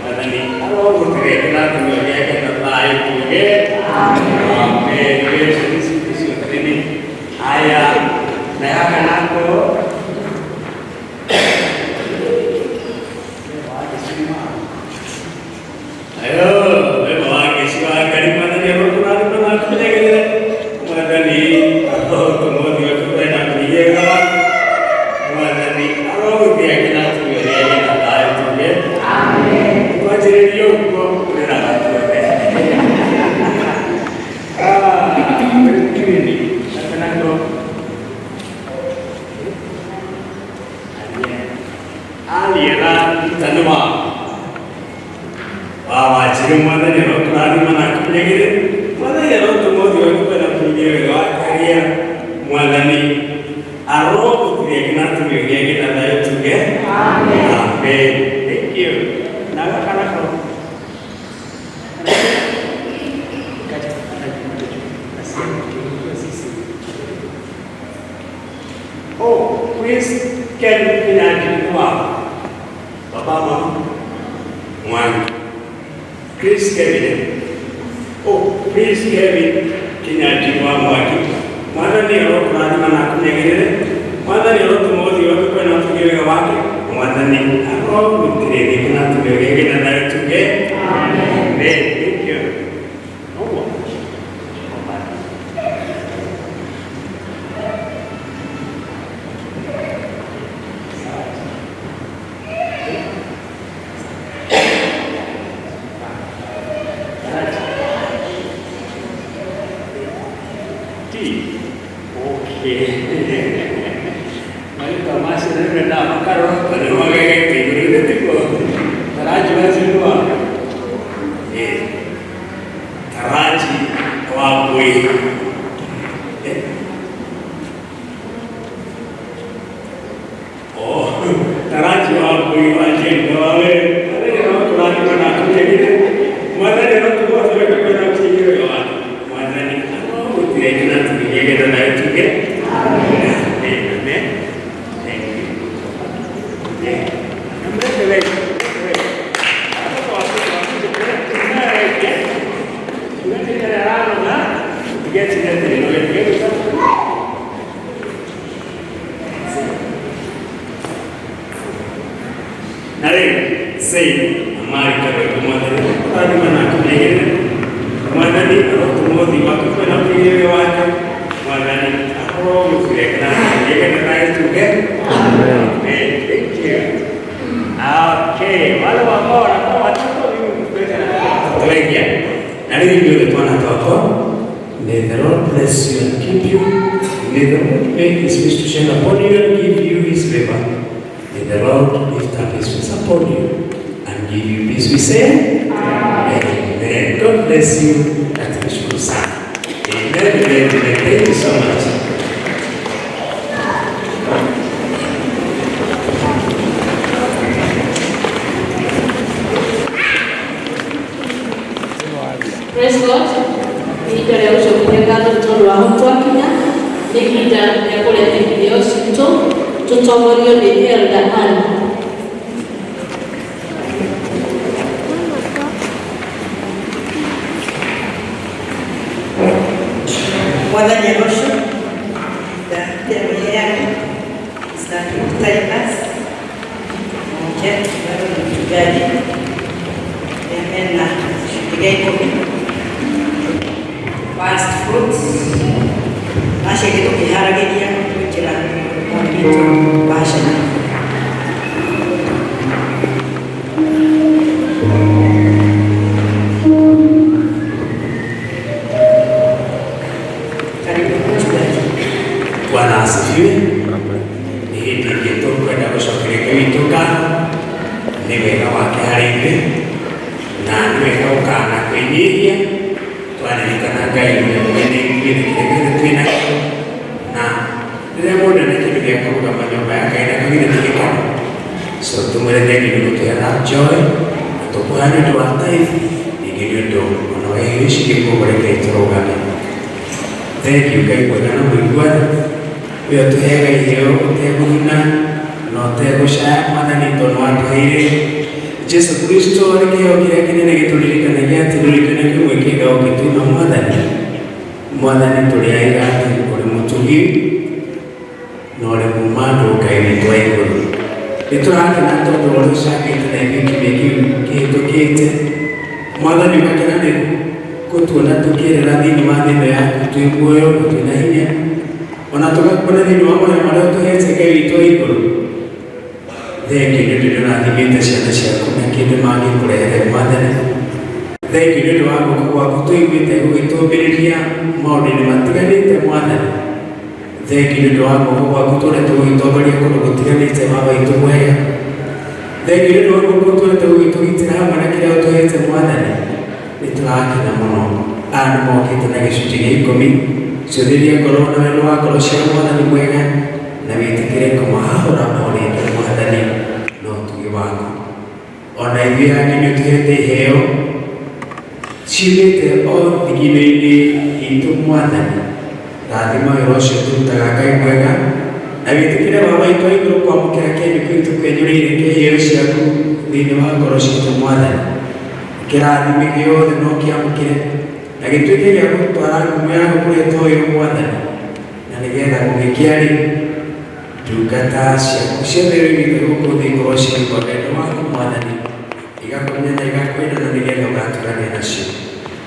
S4: Mwanani Aroma kutirekina kumnyegire na bae kuge. Amen. Aya, naya kanako. Ayo, bawa kesiwa kali mana dia berkurang mana aku jaga mana ni, aku kemudian aku pernah pergi kawan, ini kenang bro. Aliran tanwa. Bawa cium mana ni lo kelari mana punya gitu. Mana ya lo tu mau jual kepada punya gawat karya mana ni. Arroh tu dia kena tu dia kena dah juga. Amin. Thank you. Naga kanak lo. Oh, please can pindah keluar. Bapa mama, Wan, Chris Kevin. Oh, please Kevin pindah keluar lagi. Mana ni orang pernah mana aku negeri? Mana ni orang tu mau dia aku pernah tu dia lagi. Mana ni orang tu dia kena tu dia kena dah juga. Amen. Thank you. Oh. May the Lord bless you and keep you. May the Lord make His face to shine upon you and give you His favor. May the Lord lift up His face upon you and give you peace. We say, Amen. God bless you and wish you son. Amen. Amen. Thank you so much.
S1: Praise God. Ihinda rĩa gũcokeria ngatho nĩ tondũ wa ho twakinya nĩ ihinda rĩa kũrĩa irio citũ tũtongorio nĩ Elder Ann.
S2: Mwathani arosho tembea yake Titus mmoja bado ni mchungaji na shirika fast foods masih gitu dihargai dia menjelang itu bahasa
S4: Bwana asifiwe. Hili kitu kwenda kushauriwa kitu kana ni wega wake harinde na ni wega ukana kwenyeria twanirikana Ngai mwene ngiri twina na rĩrĩa mũndũ ena kĩndũ gĩa kũrũgama nyũmba ya Ngai na kagire nĩgĩkeno so tũmwĩre nĩ gũtũhera joy na tũkũhe nĩ ũndũ wa tithe ningĩ nĩ ũndũ ona wa irio ici gĩkũgũrĩke tũrũgame. Thank you Ngai mwega na mũiguano ũyũ tũheaga iheo ũtegũthuna na ũtegũcaya Mwathani tondũ watũheire Jesu Kristo nĩ kĩheo kĩrĩa kĩnene gĩtũririkanagia atĩ rũrĩrĩ kĩmwe kĩega ũngĩtuma Mwathani tũrĩ aiga atĩ ũrĩ mũtugi na ũrĩ mũmandũ Ngai witũ wa igũrũ. Nĩtũrakena tondũ ũrĩa ũcangĩte na ithuĩ kiumia kĩu kĩhĩtũkĩte Mwathani ũgakena nĩ gũtuona tũkĩrĩra thĩinĩ wa thĩ ĩno yaku twĩ muoyo na twĩna hinya ona tũgakũra thĩinĩ wa marĩa marĩa ũtũhete Ngai witũ wa igũrũ. Thank you nĩ ũndũ nĩũrathimĩte ciana ciaku na kĩndũ mangĩkũrehere Mwathani Thengi nĩ ũndũ wa guoko gwaku tũiguĩte gũgĩtũũmĩrĩria maũndũ-inĩ matiganĩte Mwathani. Thengi nĩ ũndũ wa guoko gwaku tũrĩa gũgĩtongoria kũndũ gũtiganĩte Baba witũ mwega. Thengi nĩ ũndũ wa guoko tũrĩa gũgĩtũgitĩra hamwe na kĩrĩa ũtũhete Mwathani. Nĩ tũrakena mũno. Aya nĩ mokĩte na gĩcunjĩ gĩa 10 ciũthĩria ngoro na wendo wa ngoro cia Mwathani mwega na wĩtĩkĩre kũmahahũra maũrĩte Mwathani na ũtugi waku. Ona ithuĩ angĩ nĩ ũtũhete iheo ciumĩte o thigino-inĩ itũ Mwathani. Rathima wĩra ũcio tũrutaga Ngai mwega na wĩtĩkĩre Baba witũ wa igũrũ kwamũkĩra kĩndũ kĩu tũkwenjũrĩire kĩheo ciaku thĩinĩ wa ngoro citũ Mwathani. Kĩrathime gĩothe no kĩamũkĩre na gĩtuĩke gĩa gũtwara ngumo ya gũkũrĩtwo ũyũ Mwathani, na nĩgetha gũgĩkĩarĩ ndungata ciaku ciothe wĩigĩte gũkũ thĩ ngoro ciaigua wendo waku Mwathani, igakũmenya na igakwenda na nĩgetha ũgatũrania nacio.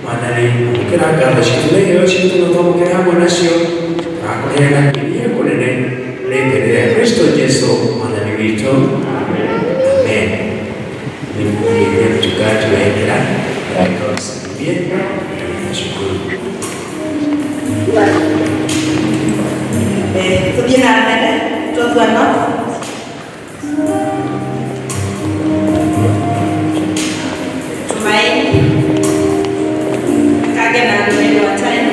S4: Mwathani, ũmũkĩra ngatho citũ na iheo citũ na twamũkĩra hamwe nacio, tũrakũheana kiria kũnene rĩĩtwa rĩa Kristo Jesũ Mwathani witũ. Amen. Nimekuja mchungaji wa Ekera akawasalimie. Nashukuru.
S2: Tũthiĩ na mbere twathana. Tumaini kage na neno wa time.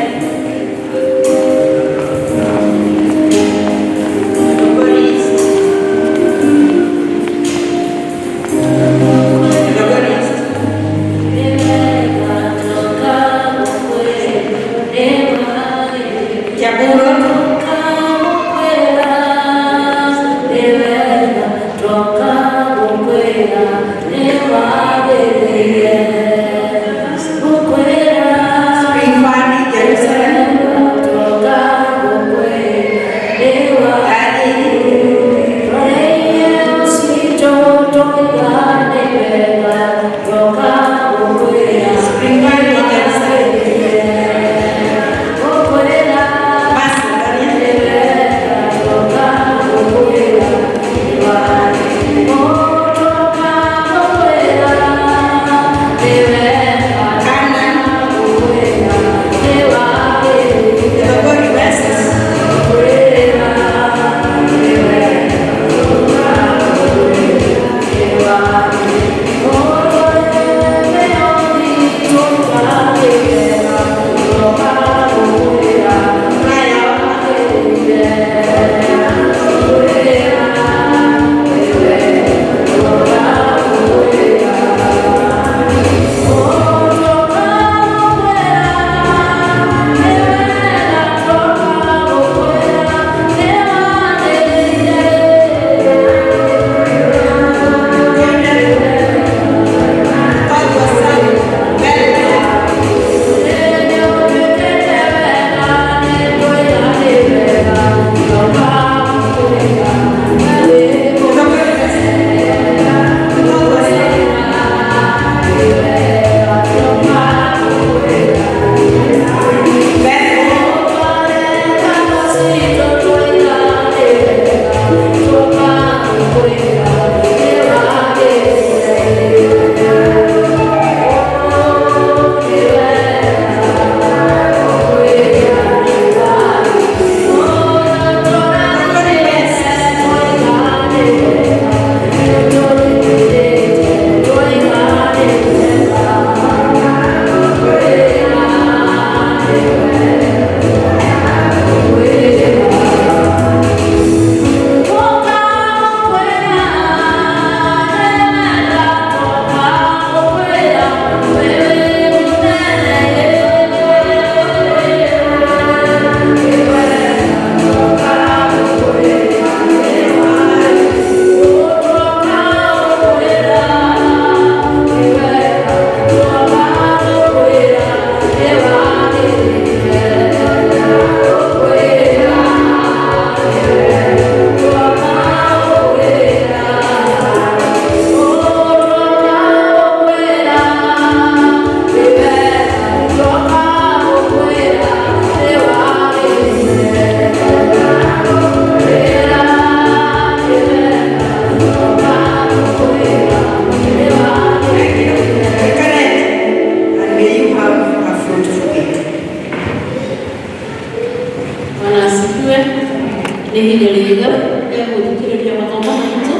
S1: ihinda rĩega rĩa gũthikĩrĩria mathomo maitũ,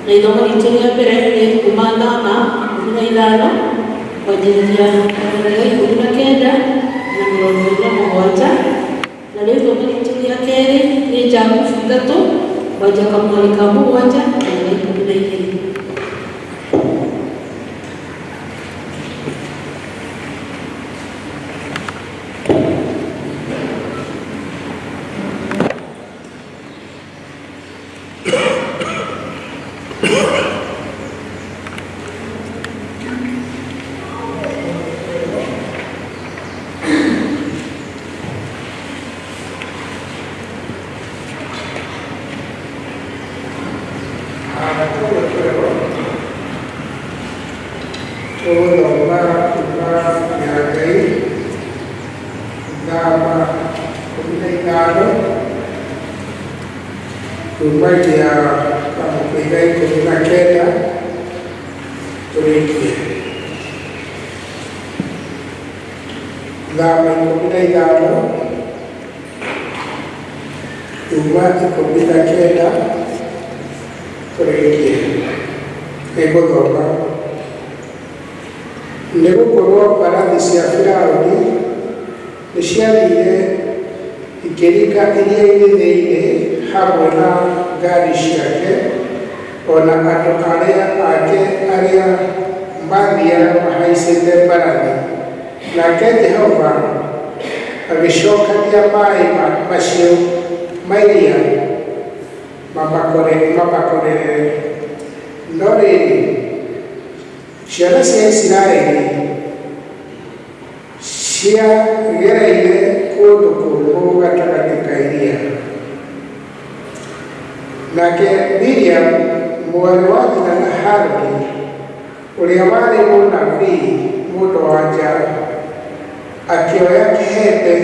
S1: na ithomo ritũ rĩa mbere nĩ kuma 8:15 kwanjĩrĩria mũthenya 19 na 27, na rĩu ithomo ritũ rĩa kerĩ nĩ Jakubu 3 kwanja kamweri ka 7 na 12.
S6: Nĩgũkorwo mbarathi cia Firaũni nĩciathire ikĩringa iria-inĩ thĩinĩ hamwe na ngari ciake, ona andũ arĩa ake arĩa mathiaga mahaicĩte mbarathi. Nake Jehova agĩcokania maĩ macio ma iria mamakorere. No rĩrĩ, ciana cia Isiraeli ciagereire kũndũ kũmũ gatagatĩ ka iria. Nake Miriam mwarĩ wa nyina na Harũni, ũrĩa warĩ mũnabii mũndũ-wa-nja, akĩoya kĩhembe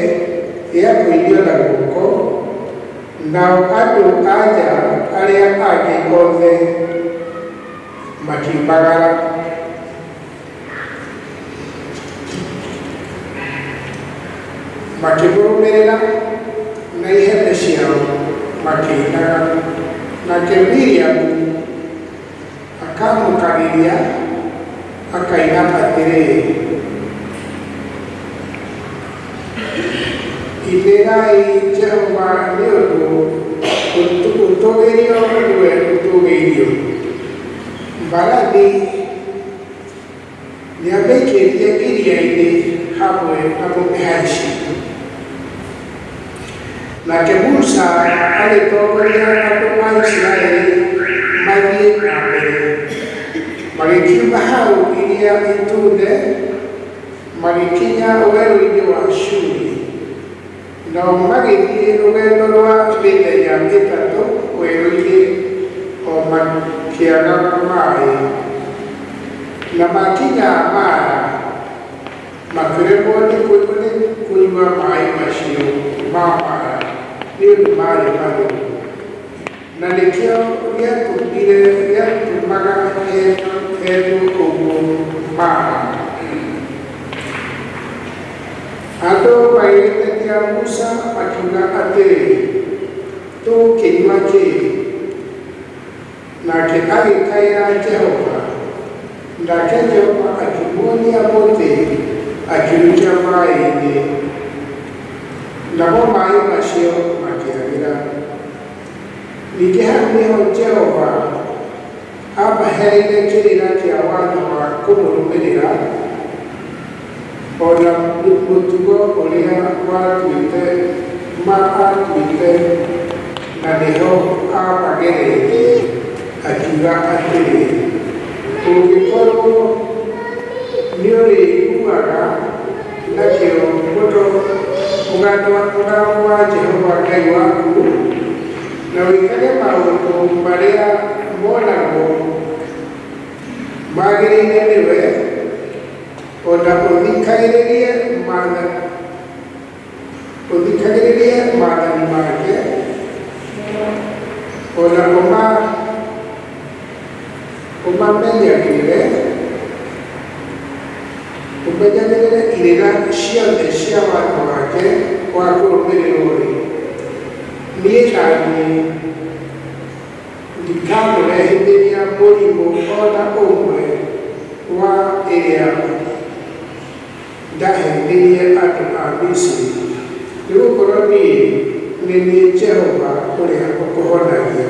S6: gĩa kũinio na guoko, nao andũ-a-nja arĩa angĩ othe makiumagara. Makĩmũrũmĩrĩra na ihembe ciao makĩinaga. Nake Miriam akamũkarĩria akaina atĩrĩ, inĩrai Jehova nĩ ũndũ ũtũgĩrio we ũtũgĩirio. Mbarathi nĩamĩikĩtie iria-inĩ hamwe na mũmĩhaici. Nake Musa agĩtongoria andũ a Isiraeli mathiĩ na mbere. Magĩkiuma hau iria itune, magĩkinya werũ-inĩ wa Shuri. Nao magĩthiĩ rũgendo rwa mĩthenya 3 werũ-inĩ o makĩaga maĩ. Na makinya Mara makĩremwo nĩ kũnyua maĩ macio ma Mara nĩ ũndũ marĩ marũrũ. Na nĩkĩo gĩatũmaga hetwo ũguo Mara. Andũ magĩtetia Musa makiuga atĩrĩ, tũkĩnyua kĩ? Nake agĩkaĩra Jehova. Nake Jehova akĩmuonia mũtĩ akĩruta maĩ-inĩ, namo maĩ macio makĩagĩra. Ningĩ hau nĩho Jehova amaheire kĩrĩra kĩa watho wa kũmũrũmĩrĩra, ona mũtugo ũrĩa atuĩte, na nĩho amagereire akiuga atĩrĩ, ũngĩkorwo nĩ ũrĩiguaga na kĩrũngũto mũgambo wa Jehova Ngai waku, na wĩkage maũndũ marĩa monagwo magĩrĩire nĩwe, ona ũthikagĩrĩrie maathani make, ona ũmamenyagĩrĩre irĩra ciothe cia watho wake wa kũrũmĩrĩrwo-rĩ, Nietani ndikamule hindenia molimo ona omwe wa eria ndahindenia atu abisi niukoroni nini Jehova kuria okuhonagia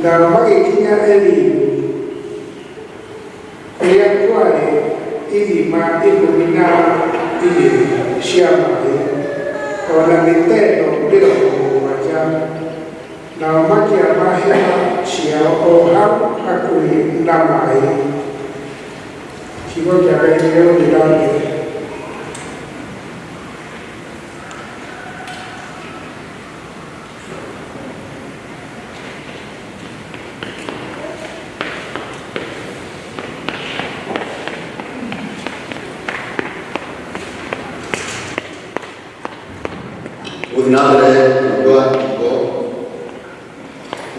S6: na magikinya elimu kuria kwari ithima 12 cia maĩ ona mĩteno 70 nao makĩamba hema ciao o hau hakuhĩ na maĩ. Kiugo kĩa Ngai nĩgĩgũthiĩ.
S5: Udinadre kugua kigo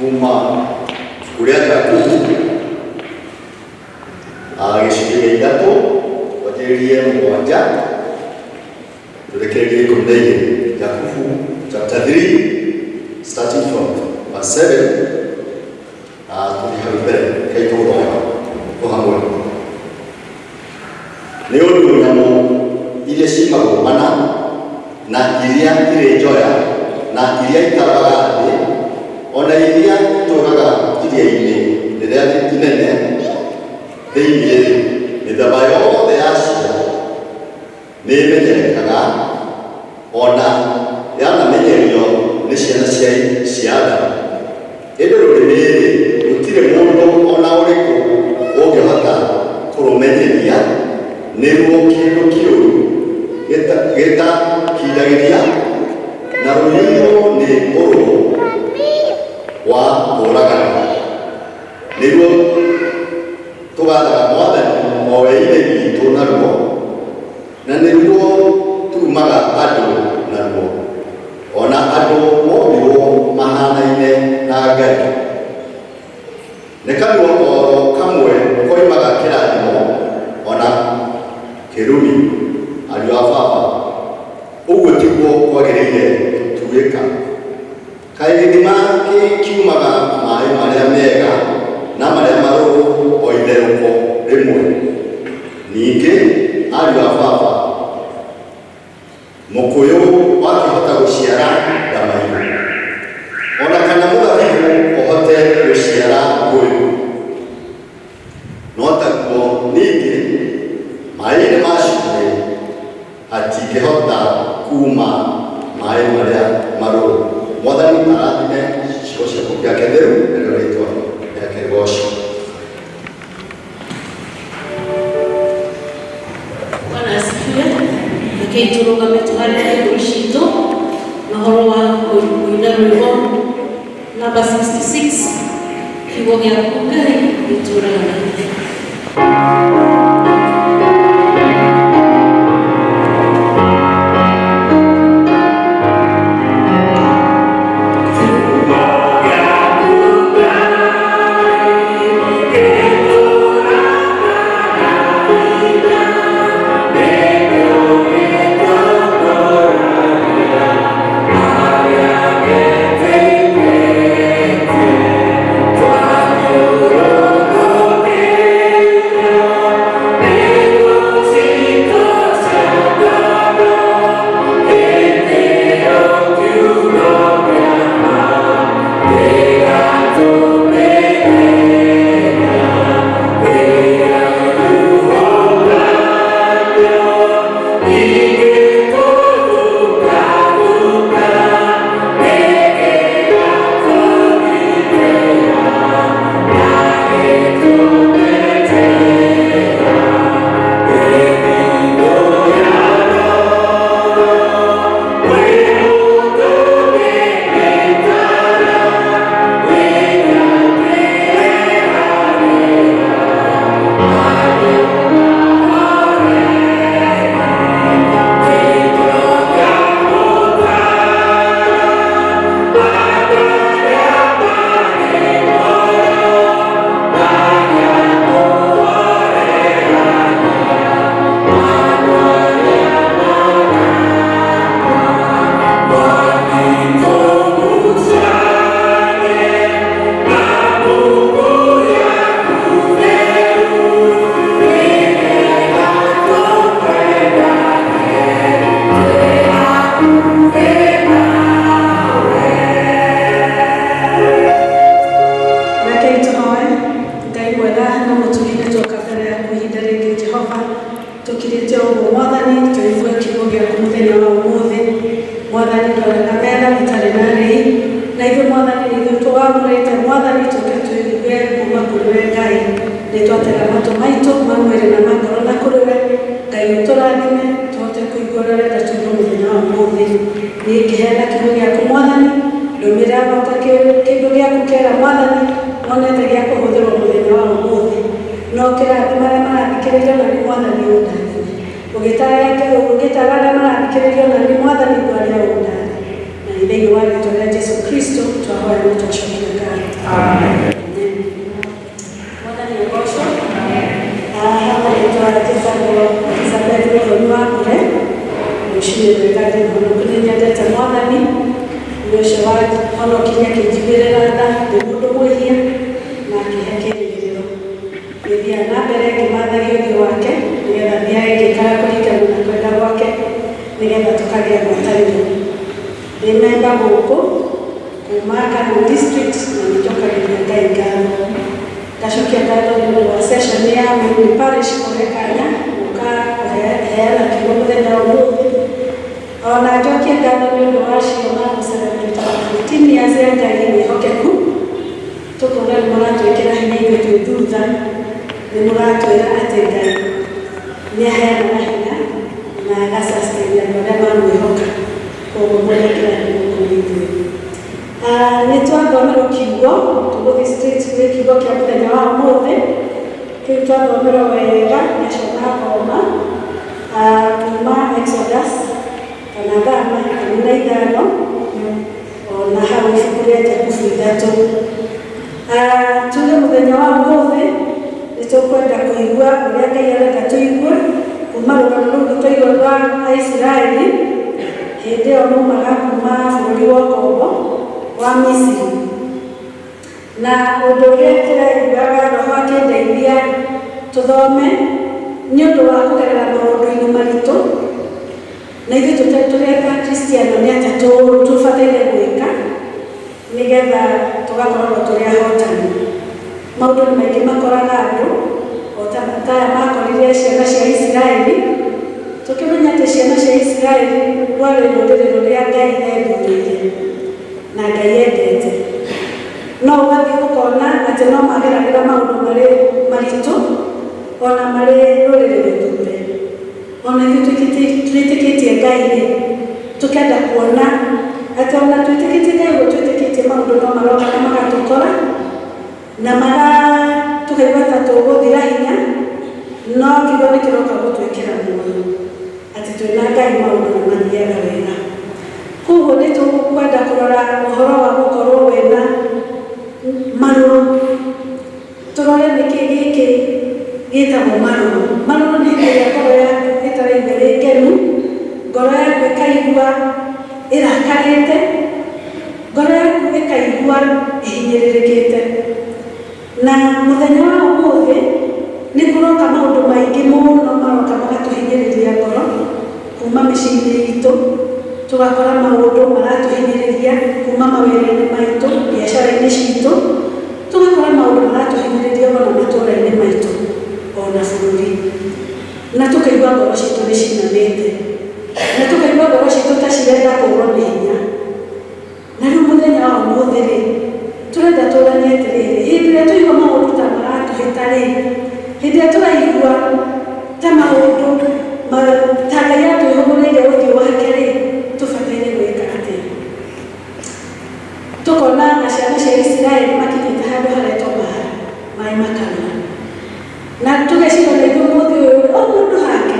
S5: kuma kuria jaku agishikile idatu wajerie mwanja turekerie kumdeye Yakubu chapter 3 starting from verse 7 tulihabere kaito roha kuhamwe leo ndio ile shima kumana na iria irejoya na iria itabaga thĩ ona iria itũraga iria-inĩ rĩrĩa inene thĩinĩ mĩthemba yothe ya cia nĩĩmenyerekaga ona yanamenyerio nĩ ciana cia Adamu. Ĩndĩ rũrĩmĩ gũtirĩ mũndũ ona ũrĩkũ ũngĩhota kũrũmenyeria nĩruo kĩndũ kĩũru gĩtakindagĩria na rũiyũrwo nĩ ũrũmũ wa kũũragana nĩguo tũgathaga Mwathani o we-inĩ witũ naruo na nĩruo turumaga andũ naruo ona andũ mombirwo mahanaine na Ngai. Nĩ kanua oro kamwe koimaga kĩrathimo ona kĩrumi ariũ a Baba. Ũguo tiguo kwagĩrĩire gũtuĩka. Kaĩ gĩthima kiumaga maĩ marĩa mega na marĩa marũrũ o itherũko rĩmwe. Ningĩ ariũ a Baba, mũkũyũ wakĩhota gũciara ndamaiyũ ona kana mũthabibũ ũhote gũciara ngũyũ, no taguo ningĩ maĩ-inĩ ma cumbĩ hatingĩhota kuma maĩ marĩa marũrũ. Mwathani arathime ciugo ciaku gĩake theru narĩo rĩĩtwa rĩake rĩgocwo.
S1: Bwana asifiwe. Lakini turũgame tũharĩrie ngoro citũ na ũhoro wa kũina rwĩmbo namba 66 kiugo gĩaku Ngai gĩtũũraga na ithuĩ.
S7: Oh twĩte ũguo Mwathani tũigue kiugo gĩaku mũthenya wa ũmũthĩ. Mwathani twarega mena gũtarĩ na rĩi, na ithuĩ Mwathani ithuĩ tũwamũrĩte Mwathani tũke tũigue kuma kũrĩ we Ngai. Nĩ twatega matũ maitũ ma mwĩrĩ na ma ngoro na kũrĩ we Ngai ũtũrathime tũhote kũigua ũrĩa ũrenda tuge mũthenya wa ũmũthĩ. Niĩ ngĩheana kiugo gĩaku Mwathani, ndũmĩrĩra bata kĩndũ gĩaku kĩega Mwathani, monete gĩa kũhũthĩrwo mũthenya wa ũmũthĩ. No kĩrathima arĩa marathikĩrĩria na nĩ Mwathani ũndathime. Ũgĩtara arĩa marathikĩrĩria na nĩ Mwathani ũrĩa ũndathime. Na nĩ thĩinĩ wa rĩĩtwa rĩa Jesũ Kristo twahoya na twacokia ngatho. Amen. Mwathani agocwo. Haha rĩĩtwa rĩtĩkagwo Elizabeth Mũthoni wa Mbure. Rũciinĩ rwega nĩ nyendete Mwathani. Nĩ ũcio wahonokirie akĩnjigĩrĩra tha ndĩ mũndũ mwĩhia na akĩhe kĩĩrĩgĩrĩro. Gĩthiaga na mbere ngĩmathagia ũthiũ wake nĩgetha thiage ngĩkaga kũringana na kwenda gwake nĩgetha tũkagĩa ngwatanĩro. Ndĩ memba gũkũ kuma Kano district na nĩnjokagĩria Ngai ngatho. Ngacokia ngatho nĩ ũndũ wa session ya Meru Parish kũhe kanya gũka kũheana kiugo mũthenya wa ũmũthĩ. Ona njokia ngatho nĩ ũndũ wa ciana gũcelebrate 15 years ya Ngai mwĩhokeku. Tũkauga nĩ mũratwĩkĩra hinya ithuĩ twĩ thutha, nĩ mũratwĩra atĩ Ngai nĩ aheanaga hinya na agasustain andũ arĩa mamwĩhoka. Koguo mwĩhokera nĩ mũkũrĩ ithuĩ. Nĩ twathomerwo kiugo tũgũthiĩ straight gwĩ kiugo kĩa mũthenya wa ũmũthĩ. Kĩu twathomerwo wega nĩ acona thoma kuma Exodus kana Thama 15 ona hau ibuku rĩa Jakubu 3. Tuge mũthenya wa ũmũthĩ nĩ tũkwenda kũigua ũrĩa Ngai arenda tũigue kuma rũgano rũu twaigua rwa Aisiraeli hĩndĩ ĩyo maumaga kuma bũrũri wa ũkombo wa Misiri. Na ũndũ ũrĩa tũraiguaga Roho akĩndeithia tũthome nĩ ũndũ wa kũgerera maũndũ-inĩ maritũ, na ithuĩ tũrĩ Akristiano nĩ atĩa tũbataire gwĩka nĩgetha tũgakorwo tũrĩ ahotani. Maũndũ nĩ maingĩ makoraga andũ o ta makorire ciana cia Isiraeli. Tũkĩmenya atĩ ciana cia Isiraeli rwarĩ rũrĩrĩ rũrĩa Ngai endũrĩire na Ngai endete. No ũgathiĩ ũkona atĩ no mageragĩra maũndũ marĩ maritũ ona marĩ rũrĩrĩ rũthure. Ona ithuĩ twĩtĩkĩtie Ngai-rĩ, tũkenda kuona atĩ ona twĩtĩkĩtie Ngai ũguo twĩtĩkĩtie maũndũ no maroka na magatũkora na tũkaigua ta tũgũthira hinya, no kiugo nĩ kĩroka gũtwĩkĩra muoyo atĩ twĩna Ngai maũndũ nĩ mathiaga wega. Koguo nĩ tũkwenda kũrora ũhoro wa gũkorwo wĩna marũrũ. Tũrore nĩkĩ gĩkĩ gĩtagwo marũrũ. Marũrũ nĩ hĩndĩ ĩrĩa ngoro yaku ĩtaraigua ngenu, ngoro yaku ĩkaigua ĩrakarĩte, ngoro yaku ĩkaigua ĩhinyĩrĩrĩkĩte. Na mũthenya wa ũmũthĩ nĩ kũroka maũndũ maingĩ mũno maroka magatũhinyĩrĩria ngoro kuma mĩciĩ-inĩ itũ. Tũgakora maũndũ maratũhinyĩrĩria kuma mawĩra-inĩ maitũ, biacara-inĩ citũ. Tũgakora maũndũ maratũhinyĩrĩria ona matũũra-inĩ maitũ ona bũrũri. Na tũkaigua ngoro citũ nĩ cinamĩte, na tũkaigua ngoro citũ ta cirenda kũũrwo nĩ hinya. Na rĩu mũthenya wa ũmũthĩ-rĩ, tũrenda tũranie atĩrĩrĩ, hĩndĩ ĩrĩa tũigua maũndũ ta maratũhĩta-rĩ, hĩndĩ ĩrĩa tũraigua ta maũndũ ta Ngai atwĩhũgũrĩire ũthiũ wake-rĩ, tũbataire gwĩka atĩa? Tũkona ciana cia Isiraeli makinyĩte handũ haretwo maĩ makarũra. Na tũgecirora ithuĩ ũmũthĩ ũyũ o mũndũ hake.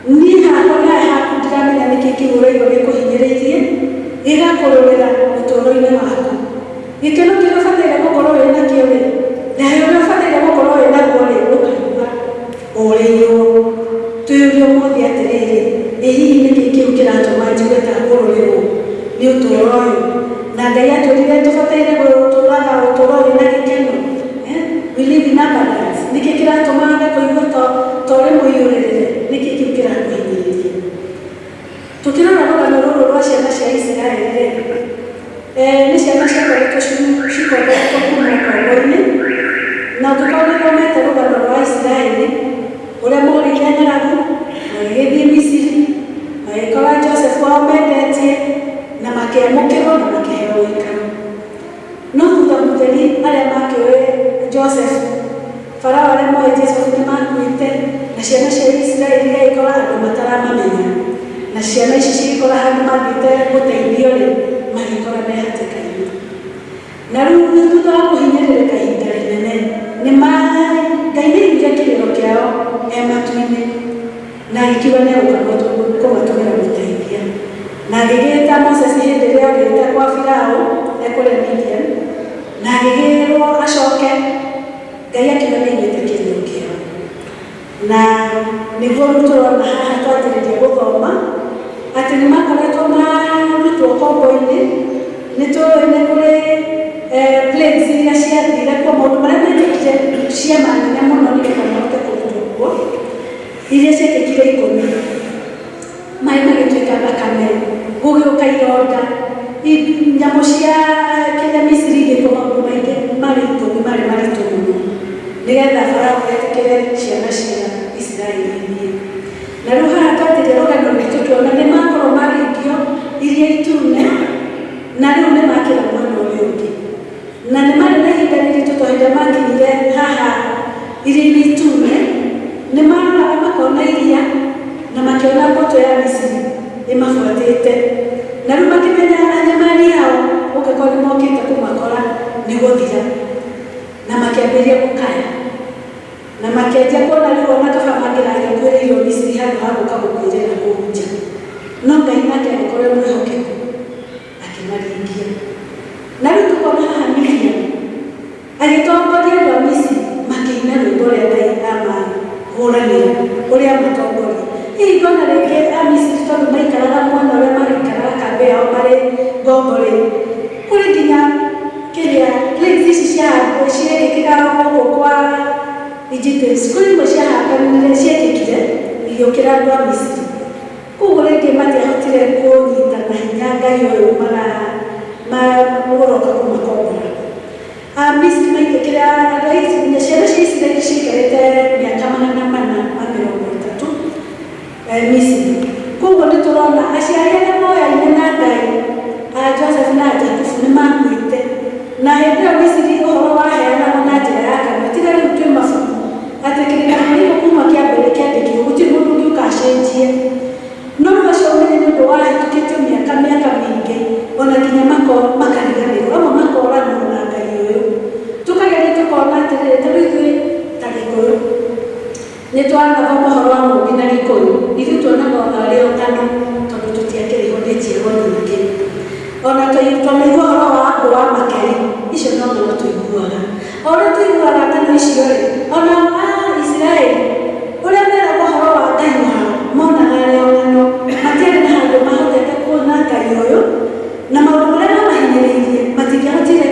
S7: Niĩ hakwa nawe haku ndiramenya nĩkĩ kĩgũrĩirwo gĩkũhinyĩrĩirie gĩgakũrũrĩra ũtũũro-inĩ waku. Gĩkeno kĩrĩa ũbataire gũkorwo wĩnakĩo-rĩ, nayo ũrĩa ũbataire gũkorwo wĩnaguo-rĩ, ũkaigua ũrĩirwo. Twĩyũrie ũmũthĩ atĩrĩrĩ, ĩ hihi nĩkĩ kĩu kĩratũma njigue ta ngũrũrĩrwo nĩ ũtũũro ũyũ? Na Ngai atwĩrire tũbataire gũtũũraga ũtũũro wĩna gĩkeno. We live in abundance. Nĩkĩ kĩratũma kũigua ta ũrĩ mũiyũrĩrĩre? Nĩkĩ kĩu kĩrakũhinyĩrĩria? Tũkĩrora rũgano rũrũ rwa ciana cia Isiraeli-rĩ, nĩ ciana ciakoretwo cikoretwo kuma ũkombo-inĩ. Na ũngĩkorwo nĩ thomete rũgano rwa Isiraeli ũrĩa morĩire ng'aragu makĩamũkĩrwo na makĩheo ũikaro. No thutha mũtheri arĩa makĩũĩ Joseph, Farao arĩa moĩ Jesũ nĩ makuĩte, na ciana cia Isiraeli igagĩkora andũ mataramamenya, na ciana ici cigĩkora handũ mathiĩte gũteithio rĩ, magĩkora me hatĩka-inĩ. Na rĩu thutha wa kũhinyĩrĩrĩka ihinda rĩnene, Ngai nĩ aiguire kĩrĩro kĩao matu-inĩ, na agĩkiuga nĩ egũka kũmatũmĩra gũteithia. Na agĩgĩta Moses hĩndĩ ĩrĩa agĩĩta kwa Farao ekũrĩa Midian, na agĩgĩrwo acoke. Ngai akiuga nĩ aiguĩte kĩrĩro kĩao. Na nĩguo tũrona haha twambĩrĩria gũthoma atĩ nĩ makoretwo marutwo kombo-inĩ. Nĩ tũĩ nĩ kũrĩ plagues iria ciathire kuo, maũndũ marĩa mekĩkire ciama nene mũno nĩgetha mahote kũrutwo kuo, iria ciekĩkire 10. Maĩ magĩtuĩka thakame, gũgĩũka ironda, nyamũ cia Kenya Misiri igĩkwo maũndũ maingĩ marĩ 10 marĩ maritũ mũno, nĩgetha Farao etĩkĩre ciana cia Isiraeli. Na rĩu haha twatĩrĩria rũgano rwitũ tuona nĩ makorwo marĩkio iria itune, na rĩu nĩ makĩra mwena ũrĩa ũngĩ. Na nĩ marĩ na ihinda rĩritũ tondũ hĩndĩ makinyire haha iria-inĩ itune, nĩ maroraga makona iria na makĩona mbũtũ ya Misiri ĩmabuatĩte. Na rĩu makĩmenya anyamari yao ũngĩkorwo nĩ mokĩte kũmakora nĩ gũthira, na makĩambĩrĩria gũkaya, na makĩanjia kuona rĩu ona kaba mangĩragĩkuĩrĩirwo Misiri handũ ha gũka gũkuĩrĩra kũu nja. No Ngai nake agĩkorwo mwĩhokeku akĩmaringia. Na rĩu tũkona haha Midian agĩtongoria andũ a Misiri makĩina rwĩmbo rũrĩa Ngai amahũranĩra ũrĩa matongoria. Hihi ngona rĩngĩ a Misiri tondũ maikaraga mwena ũrĩa maikaraga kambĩ yao marĩ ngombo-rĩ, kũrĩ nginya kĩrĩa plagues ici ciekĩkĩra gũkũ kwa Egyptians, kũrĩ imwe ciahanganire ciekĩkire igĩũkĩra andũ a Misiri. Koguo rĩngĩ matiahotire kũnyita na hinya Ngai ũyũ magũroka kũmakombora. A Misiri maikĩkĩra andũ a Isiraeli, ciana cia Isiraeli ciikarĩte mĩaka 430 Misiri. Koguo nĩ tũrona aciari arĩa moyaine na Ngai, a Joseph na Jakubu nĩ makuĩte. Na hĩndĩ ĩyo Misiri ũhoro waheanagwo na njĩra ya kanua, tiga rĩu twĩ mabuku atĩ kĩrĩkanĩro gĩkĩ kuma kĩambere kĩandĩkirwo gũtirĩ mũndũ ũngĩũka acenjie. No ũcio ũmenye nĩ ũndũ wahĩtũkĩtio mĩaka mĩingĩ, ona nginya makariganĩrwo, amwe makoranwo na Ngai ũyũ. Tũkageria tũkona atĩrĩrĩ, ta rĩu ithuĩ ta Gĩkũyũ nĩ twanathoma ũhoro wa Mũmbi na Gĩkũyũ, ithuĩ tuonaga arĩ o ngano tondũ tũtiakĩrĩho nĩ njiarwa nyingĩ. Ona tũnaigua ũhoro wa Ngũ wa Makeri, icio no ngano tũiguaga. O ũrĩa tũiguaga ngano icio-rĩ, ona Isiraeli ũrĩa meragwo ũhoro wa Ngai wao monaga arĩ o ngano, matiarĩ na handũ mahotete kuona Ngai ũyũ, na maũndũ marĩa mamahinyĩrĩirie matingĩahotire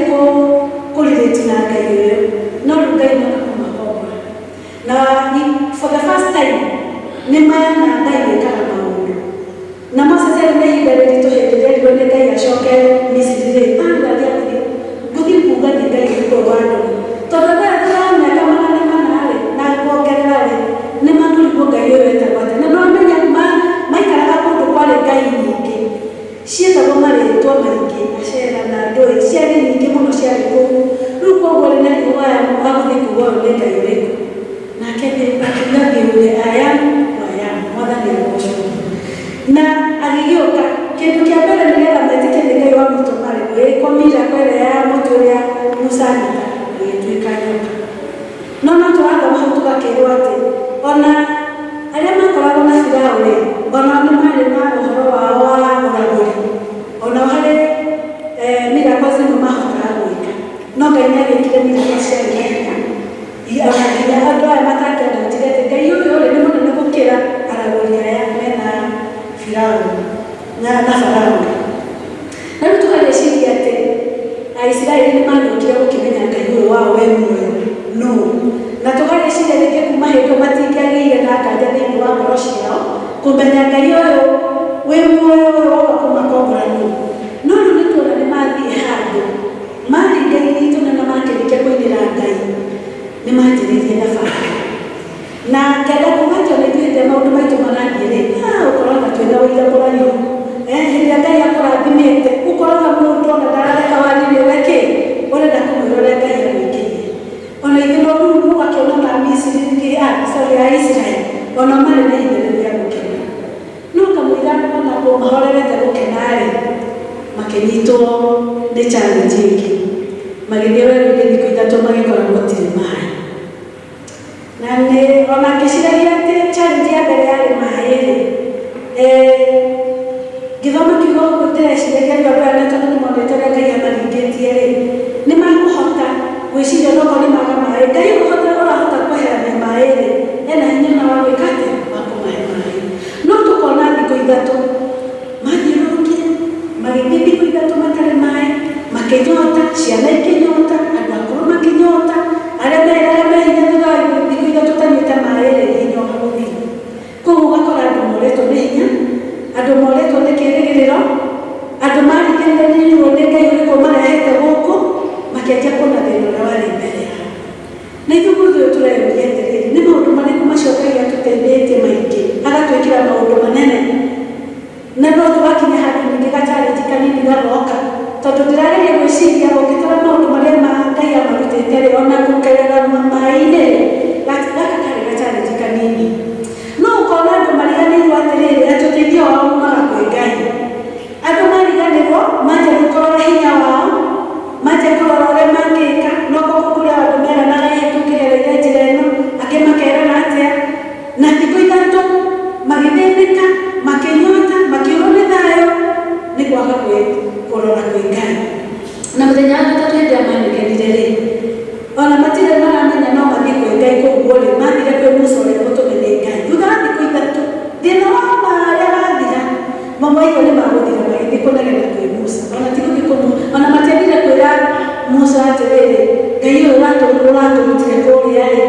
S7: kũrelate na Ngai ũyũ, no rĩu Ngai nĩ kũmakombora. Na for the first time nĩ mena Ngai wĩkaga maũndũ. Na Moses arĩ na ihinda rĩritũ hĩndĩ ĩrĩa erirwo nĩ Ngai acoke Misiri-rĩ, araria ngũthiĩ kuuga nĩ Ngai ũyũ wa andũ. Tondũ rĩrĩa tũramĩaka 800-rĩ na kuongerera-rĩ, nĩ manũrigwo Ngai ũyũ etagwo atĩa. Na no menya maikaraga kũndũ kwarĩ Ngai nyingĩ, ciĩtagwo marĩtwa maingĩ, Ashera na ndũĩ ciarĩ nyingĩ mũno ciarĩ kũu. Rĩu koguo rĩ na riuga agũthiĩ kuuga ũyũ nĩ Ngai ũrĩkũ. Nake akiuga ngiuge aya mwathani ũgocwo. Na agĩgĩũka kĩndũ kĩa mbere nĩgetha metĩkie nĩ Ngai wamũtũma-rĩ, gwĩkomira kwere ya mũtĩ ũrĩa Musa agĩtuĩka nyoka. No tũrathoma hau tũgakĩrwo atĩ ona arĩa makoragwo na Firaũ-rĩ, ona nĩ marĩ na ũhoro wao wa ũragũri, ona harĩ miracles nĩ mahotaga gwĩka. No Ngai nĩagĩkire miracles ciarĩ na hinya, ona nginya andũ aya matangĩandĩkire atĩ Ngai ũyũ-rĩ nĩ mũnene gũkĩra aragũri aya mena Firaũ na Farao. Na rĩu tũgagĩciria atĩ Aisiraeli nĩ marĩũkire gũkĩmenya Ngai ũyũ wao we muoyo no. Na tũgagĩciria rĩngĩ kuma hĩndĩ matingĩagĩire na kanja thĩinĩ wa ngoro ciao kũmenya Ngai ũyũ wĩ muoyo woka kũmakombora no. No rĩu nĩ tuona nĩ mathiĩ handũ maringa iria itũne na makĩrĩkia kũinĩra Ngai nĩ manjĩrĩirie thabarĩ. Na ngenda kuuga atĩ ona ithuĩ hĩndĩ maũndũ maitũ marathiĩ-rĩ, ũkoraga twĩna ũira mũraihu. Hĩndĩ ĩrĩa Ngai akũrathimĩte na ihinda rĩa gũkena no kamũira ona kũmahorerete gũkena-rĩ makĩnyitwo nĩ challenge ĩngĩ magĩthiĩ werũ-inĩ thikũ ithatũ magĩkora gũtirĩ maĩ na nĩ ona ngĩciragia atĩ challenge ya mbere yarĩ maĩ-rĩ gĩthomo kiugo ũguo ndĩreciragia andũ arĩa nĩ tondũ nĩmonete ũrĩa Ngai amaringĩtie-rĩ nĩ makũhota gwĩciria onokorwo nĩ maga maĩ Ngai ũrahota kweherania maĩ-rĩ ena hinya na wa gwĩka atĩa wa kũmahe maĩ no tũkona thikũ ithatũ mathiũrũrũkire magĩthiĩ thikũ ithatũ matarĩ maĩ makĩnyota ciana ikĩnyota andũ akũrũ makĩnyota arĩa mehinya thutha wa thikũ ithatũ tanyuĩte maĩ-rĩ hinya ũkamũthira koguo ũgakora andũ moretwo nĩ hinya andũ moretwo nĩ kĩĩrĩgĩrĩro andũ marigĩrĩirwo nĩ Ngai ũrĩkũ marehete gũkũ makĩanjia kuona thĩna ũrĩa warĩ mbere yao na ithuĩ ũyũ tũreyũria atĩrĩrĩ nĩ maũndũ marĩkũ macokagia tũteithĩtie maingĩ agatwĩkĩra maũndũ manene na no tũgakinya handũ ningĩ ga-challenge kanini gagoka tondũ ndĩrageria gwĩciria ũngĩtara maũndũ marĩa Ngai amarutĩte-rĩ ona gũkerera maĩ-inĩ gaka karĩ ga-challenge kanini no ũkona andũ mariganĩirwo atĩrĩrĩ atĩ ũteithio wao umaga kwĩ Ngai andũ mariganĩrwo manjia gũkorora hinya wao manjia kũrora ũrĩa mangĩka no kũrĩa andũ meranaga tũkĩgereire njĩra ĩno angĩ makerana atĩa na thikũ ithatũ magĩthĩnĩka makĩnyota makĩũrwo nĩ thayũ nĩ kwaga kũrora kwĩ Ngai na mũthenya wa gatatũ hĩndĩ ĩrĩa manegenire-rĩ ona matirĩ maramenya no mathiĩ kwĩ Ngai koguo-rĩ mathire kwĩ Musa ũrĩa mũtũme nĩ Ngai thutha wa thikũ ithatũ thĩna wa marĩa wathira mamaigo nĩ magũthira magĩthiĩ kũnegena kwĩ Musa ona tigũthiĩ ona matiathire kwĩra Musa atĩrĩrĩ Ngai ũyũ ũratũrutire kũrĩa-rĩ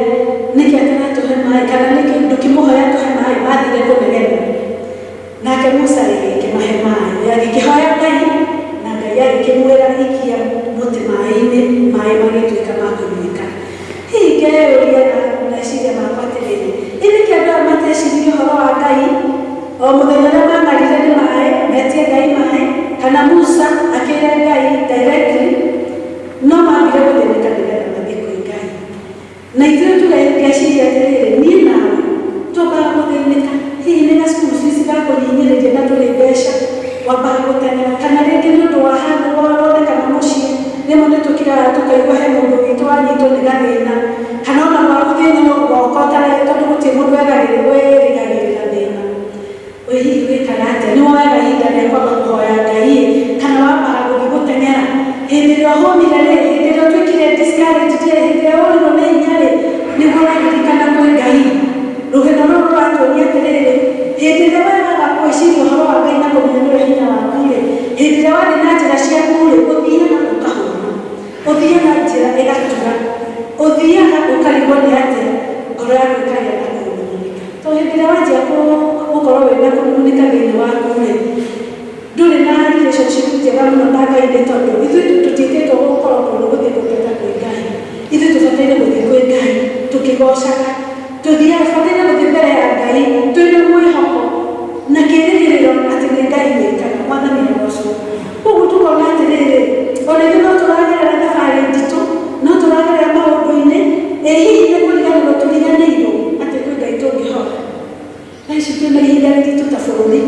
S7: nĩkĩ ataratũhe maĩ kana nĩkĩ ndũkĩmũhoya tũhe maĩ mathire kũnegena nake Musa agĩkĩmahe maĩ agĩkĩhoya Ngai na Ngai agĩkĩmwĩra ikia mũtĩ maĩ-inĩ maĩ magĩtuĩka ma kũnyuĩka hihi ngeyũria na meciria makwa atĩrĩrĩ ĩnĩkĩ andũ aya mateciririe ũhoro wa Ngai o mũthenya ũrĩa mang'arire nĩ maĩ metie Ngai maĩ kana Musa akĩre Ngai directly no mambire gũthĩnĩka nĩgetha mathiĩ kwĩ Ngai na ithuĩ tũgeciria atĩrĩrĩ niĩ nawe twambaga gũthĩnĩka hihi nĩ ga-school fees gakũhinyĩrĩria na tũrĩ mbeca wambaga gũteng'era kana rĩngĩ nĩ ũndũ wa handũ wonekana mũciĩ rĩmwe nĩ tũkiraga tũkaigua he mũndũ witũ wanyitwo nĩ gathĩna kana ona gwaku thĩna no gwoko tondũ gũtirĩ mũndũ erĩgagĩrĩra thĩna hihi gwĩkaga atĩa nĩ woyaga ihinda rĩa kwamba kũhoya Ngai kana wambaga gũthiĩ gũteng'era hĩndĩ ĩrĩa ũhũmire-rĩ hĩndĩ ĩrĩa ũtuĩkire discouraged hĩndĩ ĩrĩa ũrĩrwo nĩ hinya-rĩ nĩguo ũraririkana kwĩ Ngai rũgendo rũrũ rũratuonia atĩrĩrĩ hĩndĩ ĩrĩa wegaga gwĩciria ũhoro wa Ngai na kũmenya nĩwe hinya waku-rĩ hĩndĩ ĩrĩa warĩ na njĩra ciaku-rĩ ũthiaga ũkahũma ũthiaga njĩra ĩgatura ũthiaga ũkarigwo nĩ atĩa ngoro yaku ĩkagĩa na kũnunĩka tondũ hĩndĩ ĩrĩa wanjia gũkorwo wĩna kũnunĩka thĩinĩ waku-rĩ ndũrĩ na relationship njega mũno na Ngai nĩ tondũ ithuĩ tũtiĩtĩtwo gũkorwo kũndũ gũthiĩ gũteta kwĩ Ngai ithuĩ tũbataire gũthiĩ kwĩ Ngai tũkĩgocaga tũthiaga tũbataire gũthiĩ mbere ya Ngai twĩna mwĩhoko na kĩĩrĩgĩrĩro atĩ nĩ Ngai wĩkaga mwathani agocwo koguo tũkona atĩrĩrĩ ona ithuĩ no tũragerera thabarĩ nditũ no tũragerera maũndũ-inĩ hihi nĩ kũriganĩrwo tũriganĩirwo atĩ kwĩ Ngai tũngĩhoya thaa ici twĩna ihinda rĩritũ ta bũrũri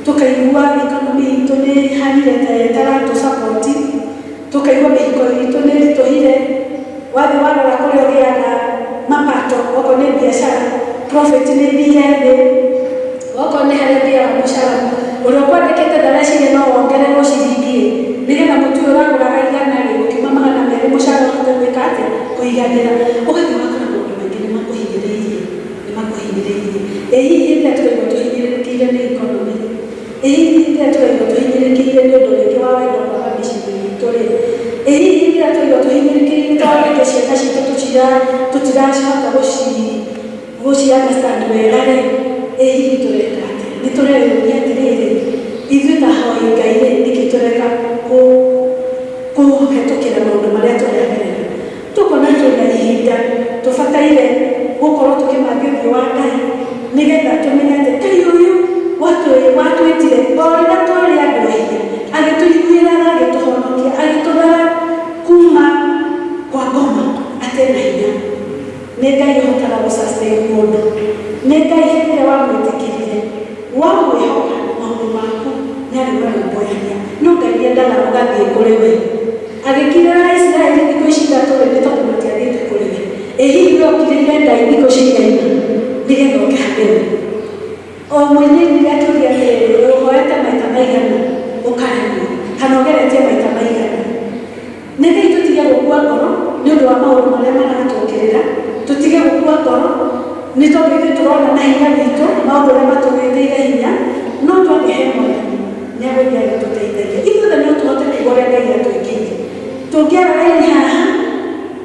S7: tũkaigua economy itũ nĩ hanire ta ĩtaratũ-support tũkaigua mĩhuko itũ nĩ ritũhire wathiĩ warora kũrĩa ũgĩaga mapato okorwo nĩ biacara profit nĩ thiire thĩ okorwo nĩ harĩa ũgĩaga mũcara ũrĩa ũkwandĩkĩte ndareciria no wongererwo ciringi nĩgetha mũtu ũyũ ũragũraga igana-rĩ ũkiuma magana merĩ mũcara ũhote gwĩka atĩa kũiganĩra ũgathiĩ wakora maũndũ maingĩ nĩ makũhinyĩrĩirie hihi hĩndĩ ĩrĩa tũraigua tũhinyĩrĩrĩkĩire nĩ economy hihi hĩndĩ ĩrĩa tũraigua tũhinyĩrĩkĩire nĩ ũndũ rĩngĩ wa wendo kwaga mĩciĩ-inĩ itũ-rĩ hihi hĩndĩ ĩrĩa tũraigua tũhinyĩrĩkĩire tondũ rĩngĩ ciana citũ tũtirahota gũci-understand wega-rĩ hihi tũreka atĩa nĩ tũreyũria atĩrĩrĩ ithuĩ ta ahoi Ngai-rĩ nĩkĩ tũreka kũhetũkĩra maũndũ marĩa tũragerera tũkona twĩna ihinda tũbataire gũkorwo tũkĩmambia ũthiũ wa Ngai nĩgetha tũmenye atĩ Ngai ũyũ watwĩtire o rĩrĩa twarĩ andũ ehia agĩtũiguĩra na agĩtũhonokia agĩtũgara kuma kwa ngoma atĩ na hinya nĩ Ngai ũhotaga gũ-sustain mũndũ nĩ Ngai hĩndĩ ĩrĩa wamwĩhoka maũndũ maku nĩarĩ marũmbũyagia no Ngai endaga ũgathiĩ kũrĩ we. Agĩkinyĩra Isiraeli thikũ ici ithatũ nĩ tondũ matiathiĩte kũrĩ we. Ĩ hihi we ũkirĩire Ngai thikũ ciigana nĩgetha ũke harĩ we? O mwene rĩrĩa tũria atĩrĩrĩ ũhoete maita maigana ũkaremwo kana ũgeretie maita maigana. Nĩkĩ tũtige gũkua ngoro nĩ ũndũ wa maũndũ marĩa maratũkĩrĩra, tũtige gũkua ngoro nĩ tondũ ithuĩ tũrona na hinya witũ maũndũ ũrĩa matũgĩteire hinya, no twagĩhe Mwathani nĩagũthiĩ agĩtũteithagia. Ithuothe no tũhote kuuga ũrĩa Ngai atwĩkĩire. Tũngĩara raini haha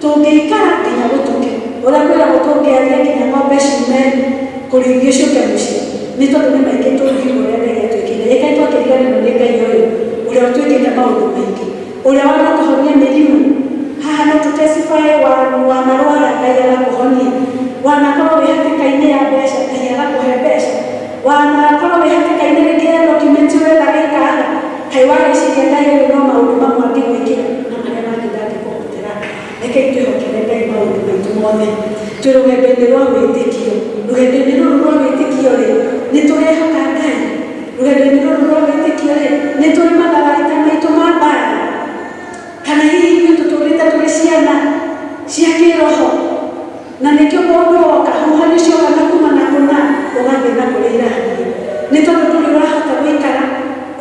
S7: tũngĩikara nginya gũtuke ũrĩa kwĩragwo tũngĩaria nginya ng'ombe ciume kũrĩithio ciũke mũciĩ nĩ tondũ nĩ maingĩ tũngiuga ũrĩa Ngai atwĩkĩire. Ĩkaĩ twakĩriganĩrwo nĩ Ngai ũyũ ũrĩa ũtwĩkĩte maũndũ maingĩ, ũrĩa wanatũhonia mĩrimũ. Haha no tũtestify wanarwara Ngai agakũhonia, wanakorwo wĩ hatĩka-inĩ ya mbeca Ngai agakũhe mbeca, wanakorwo wĩ hatĩka-inĩ rĩngĩ ya document ũrethaga ikaga, kaĩ wagĩciria Ngai ũyũ no maũndũ mamwe angĩgwĩkĩra na marĩa mangĩ ndangĩkũhotera. Rekei twĩhokere Ngai maũndũ maitũ mothe twĩ rũgendo-inĩ rwa wĩtĩkio. Rũgendo-inĩ rũrũ rwa wĩtĩkio-rĩ nĩ tũrehoka Ngai. Rũgendo-inĩ rũrũ rwa wĩtĩkio-rĩ nĩ tũrĩ matharaita maitũ ma mbara, kana hihi ithuĩ tũtũrĩte tũrĩ ciana cia kĩroho, na nĩkĩo mũndũ woka huhanio cioka na kuma na kũna ũgathiĩ na kũrĩa irathiĩ nĩ tondũ ndũrĩ ũrahota gũikara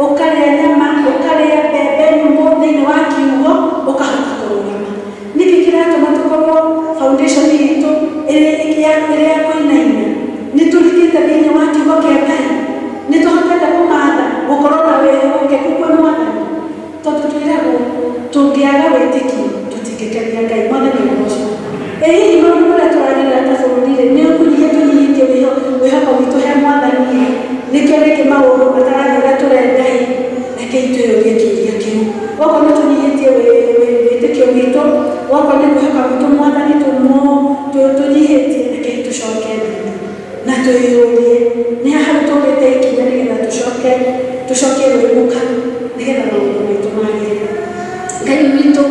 S7: ũkarĩa nyama ũkarĩa mbembe nyũmũ thĩinĩ wa kiugo ũkahota kũrũgama. Nĩkĩ kĩratũma tũkorwo foundation itũ ĩrĩ ya kũinaina? Nĩ tũrikĩte thĩinĩ wa kiugo kĩa Ngai, nĩ tũhotete kũmatha gũkorwo na wĩhokeku kwĩ Mwathani, tondũ twĩragwo tũngĩaga wĩtĩkio tũtingĩkenia Ngai. Mwathani ũgocwo. Ĩ hihi maũndũ marĩa tũragerera ta bũrũri-rĩ nĩ tũnyihĩtie wĩhoko witũ he Mwathani? Nĩkĩo rĩngĩ maũndũ matarathiĩ ũrĩa tũrenda-ĩ, rekei twĩyũrie kĩũria kĩu. Okorwo nĩ tũnyihĩtie wĩtĩkio witũ, okorwo nĩ kwĩhoka gwitũ Mwathani tũnyihĩtie, rekei tũcoke thĩ na twĩyũrie nĩ hau tũgĩte ikinya nĩgetha tũcokie rwĩmũka nĩgetha maũndũ maitũ magĩrĩre. Ngai witũ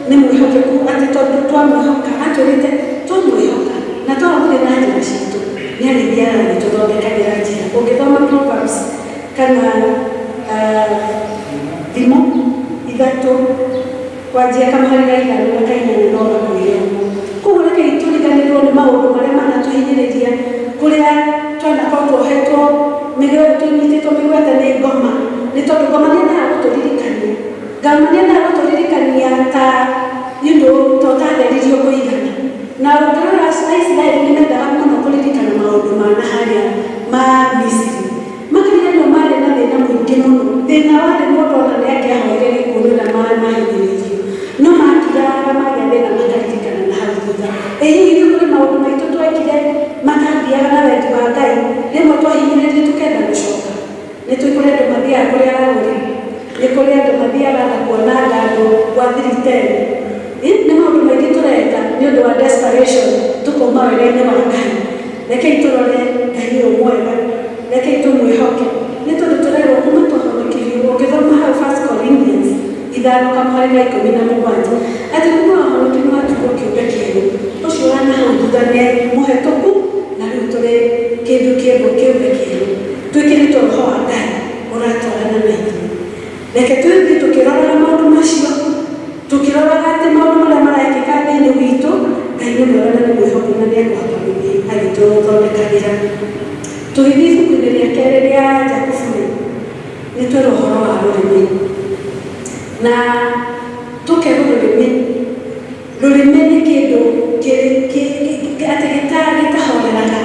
S7: nĩ mwĩhokeku atĩ tondũ twamwĩhoka atwĩrĩte twamwĩhoka na twahũthĩra na njĩra citũ nĩarĩthiaga agĩtũthondekagĩra njĩra. Ũngĩthoma Proverbs kana thimo ithatũ kwanjia kamũhari ga ithano na ka-inyanya no gakwĩre ũguo. Koguo rekei tũriganĩrwo nĩ maũndũ marĩa manatũhinyĩrĩria, kũrĩa twanakorwo tuohetwo tũnyitĩtwo mĩgwete nĩ ngoma, nĩ tondũ ngoma nĩendaga gũtũririkania. Ngoma nĩendaga gũtũririkania ta tũtatheririo kũigana. Na ũngĩrora Aisiraeli nĩmendaga mũno kũririkana maũndũ ma naharĩa ma Misiri. Makĩriganĩrwo marĩ na thĩna mũingĩ mũno. Thĩna warĩ mũndũ ona nĩangĩahoire gĩkuũ nĩ ũrĩa mahĩnyĩrĩirio, no makiraga magĩa thĩna makaririkana na hau thutha. Ĩ hihi nĩ kũrĩ maũndũ maitũ twekire matathiaga na wendi wa Ngai, rĩmwe twahinyĩrĩrio tũkenda gũcoka? Nĩ kũrĩ andũ mathiaga kũrĩa aragũri, nĩ kũrĩ andũ mathiaga na kuona ngandũ gwa thiriteni. Nĩ maũndũ maingĩ tũreka nĩ ũndũ wa desperation tũkauma wĩra-inĩ wa Ngai. Rekei tũrore Ngai ũyũ mwega, rekei tũmwĩhoke nĩ tondũ tũrerwo kuma twahonokirio. Ũngĩthoma hau 1 Corinthians 5:17 atĩ kuma wahonokirio mwatuo kĩũmbe kĩerũ, ũcio ũrana hau thutha nĩ mũhetũku na rĩu tũrĩ kĩndũ kĩerũ kĩũmbe kĩerũ twĩkĩrĩtwo roho wa Ngai ũratwarana na ithuĩ. Reke twĩthiĩ tũkĩroraga maũndũ macio, tũkĩroraga atĩ maũndũ marĩa marekĩka thĩinĩ witũ Ngai nĩ mwega na nĩ mwĩhokeku na nĩekũhota gũthiĩ agĩtũthondekagĩra. Tũgĩthiĩ ibuku-inĩ rĩa kerĩ rĩa Jakubu-rĩ nĩ twĩrwo ũhoro wa rũrĩmĩ na tũkerwo rũrĩmĩ nĩ kĩndũ atĩ gĩtahoreraga.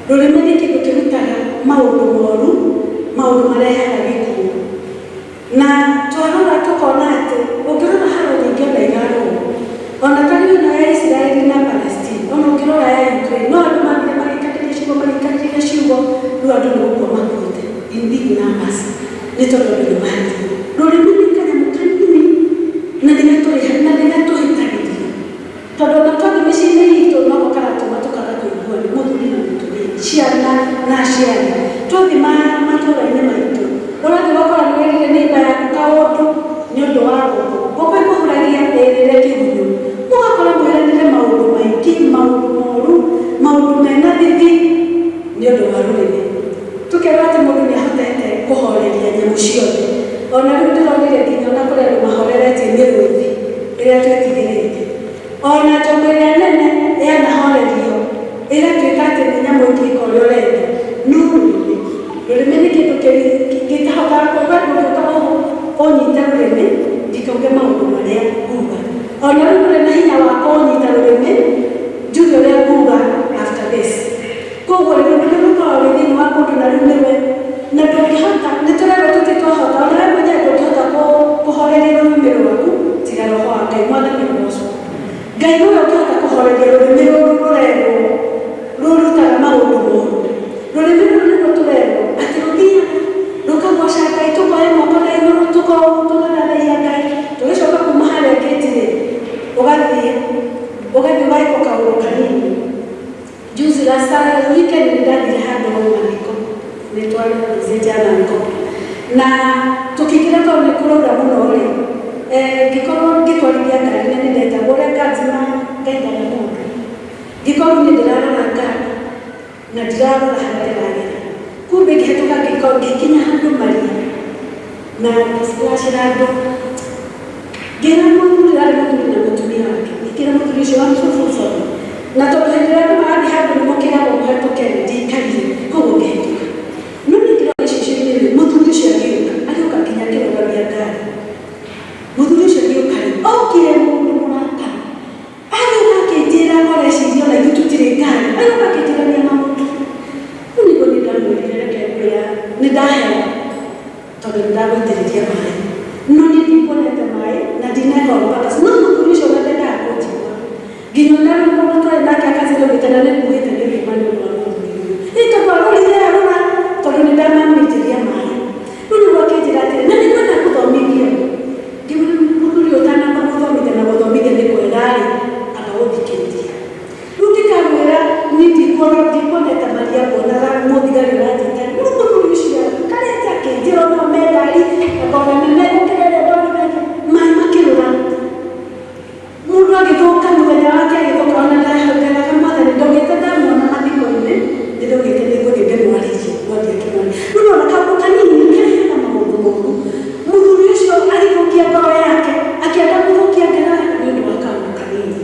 S7: Rũrĩmĩ nĩ kĩndũ kĩrutaga maũndũ moru, maũndũ marehaga gĩkuũ. Na twarora tũkona atĩ ũngĩrora harũ nyingĩ ona igarũrwo, ona tarĩu ĩno ya Isiraeli na Palestine, ona ũngĩrora ya Ukraine, no andũ mathire magĩikarĩria ciugo rĩu andũ nĩ gũkua makuĩte in big numbers nĩ tondũ andũ nĩ mahĩtio. Rũrĩmĩ nĩ kanyamũ kanini na nĩgatũhĩtagĩria, tondũ ona twathi mĩciĩ-inĩ itũ noko karatũma tũkaga kũiguana mũthuri na mũtumia, ciana na aciari. Twathi matũũra-inĩ maitũ ũrathiĩ ũgakora nĩwerire neighbor yaku kaũndũ nĩ ũndũ wa gũkũ gũkũ ĩkũhũragia ĩrĩre kĩgunyũ, mũgakora mwĩranire maũndũ maingĩ, maũndũ moru, maũndũ mena thithi nĩ ũndũ wa rũrĩmĩ. tukerwo atĩ mũndũ nĩ ahotete kũhoreria nyamũ ciothe. Ona rĩu ndĩronire nginya ona kũrĩ andũ mahoreretie mĩrũthi ĩrĩa twĩtigĩrĩte. Ona njogu ĩrĩa nene yanahorerio ĩgatuĩka atĩ nĩ nyamũ ĩngĩka ũrĩa ũrenda. No rũrĩmĩ nĩ kĩndũ gĩtahotaga kuuga ndũngĩũka ũnyite rũrĩmĩ ndikauge maũndũ marĩa nguga. Ona rĩu kũrĩ na hinya wa kũnyita rũrĩmĩ njuge ũrĩa nguga after this. Koguo rũrĩmĩ nĩ rũkoragwo rwĩ thĩinĩ wa mũndũ na rĩu nĩwe na ndũngĩhota nĩ tũrerwo tũtitwahota ona we mwenyewe ndũngĩhota kũhoreria rũrĩmĩ rwaku tiga roho wa Ngai mwathani ũgocwo. Ngai nĩwe ũngĩhota kũhoreria rũrĩmĩ rũrũ rũrerwo rũrutaga maũndũ moru. Rũrĩmĩ rũrũ nĩruo tũrerwo atĩ rũthiaga rũkagoca Ngai tũkoe moko na igũrũ tũgathathaiya Ngai tũgĩcoka kuma harĩa ngĩti-rĩ ũgathiĩ ũgaika kaũndũ kanini. Juzi last weekend nĩndathire handũ Maniko nĩtwarĩ jana Maniko na tũkĩingĩra tondũ nĩ kũraura mũno-rĩ ngĩkorwo ngĩtwarithia ngari na nĩndetagwo ũrĩa ngari ngaitana mũndũ ngĩkorwo nĩ ndĩrarora ngari na ndirarora harĩa ndĩragera. Kumbe ngĩhetũka ngĩkinya handũ Maria na ngĩciracĩra andũ ngĩra mũthuri arĩ mũthuri na mũtumia wake ngĩkĩra mũthuri ũcio wa mũbũbũ na tondũ hĩndĩ ĩrĩa andũ marathiĩ handũ nĩmokĩragwo mũhetũke ndikarire koguo ngĩhetũka. No nĩngĩrora icicio-inĩ mũthuri ũcio agĩũka nginya akĩrũgamia ngari. Mũthuri ũcio agĩũka-rĩ okire mũndũ mũraka agĩũka akĩnjĩra ngoreciria ona ithuĩ tũtirĩ ngari agĩũka akĩnjĩrania maũndũ. Rĩu nĩguo nĩndamwĩrire reke ngwĩra nĩndahera tondũ nĩndagũitĩrĩria maĩ no nĩndikuonete maĩ na ndineka mpaka no mũthuri ũcio wendaga kũnjigua nginya ona rĩu mũndũ twarĩ nake akacirũgĩte na nĩkuĩte nĩrĩma nĩ ũndũ wa mũthuri ũyũ ĩtagwarũrire arũra tondũ nĩndamamĩitĩria maĩ. Rĩu nĩguo akĩnjĩra atĩrĩ na nĩkwenda gũthomithia ngĩmwĩra mũthuri ũyũ ũtanamba gũthomithia na gũthomithia nĩ kwega-rĩ amba gũthikĩrĩria. Rĩu ngĩkamwĩra ndikuonete Maria mbonaga mũthigari ũranjĩta rĩu mũthuri ũcio karete akĩnjĩra ona me ngari ngona nene gũkĩra ĩrĩa ndwarithagia maĩ makĩrũra. Mũndũ agĩthũka mũthenya wake agĩthũka ona ndahotaga mwathani ndaugĩte ndamuona mathiko-inĩ nĩndaugĩte nĩngũthiĩ ndĩmwarĩrie mwathani akĩmwarĩria. Rĩu ona kaũndũ kanini kehana maũndũ moru mũthuri ũcio agĩthũkia ngoro yake akĩenda gũthũkia ngoro yake nĩ ũndũ wa kaũndũ kanini.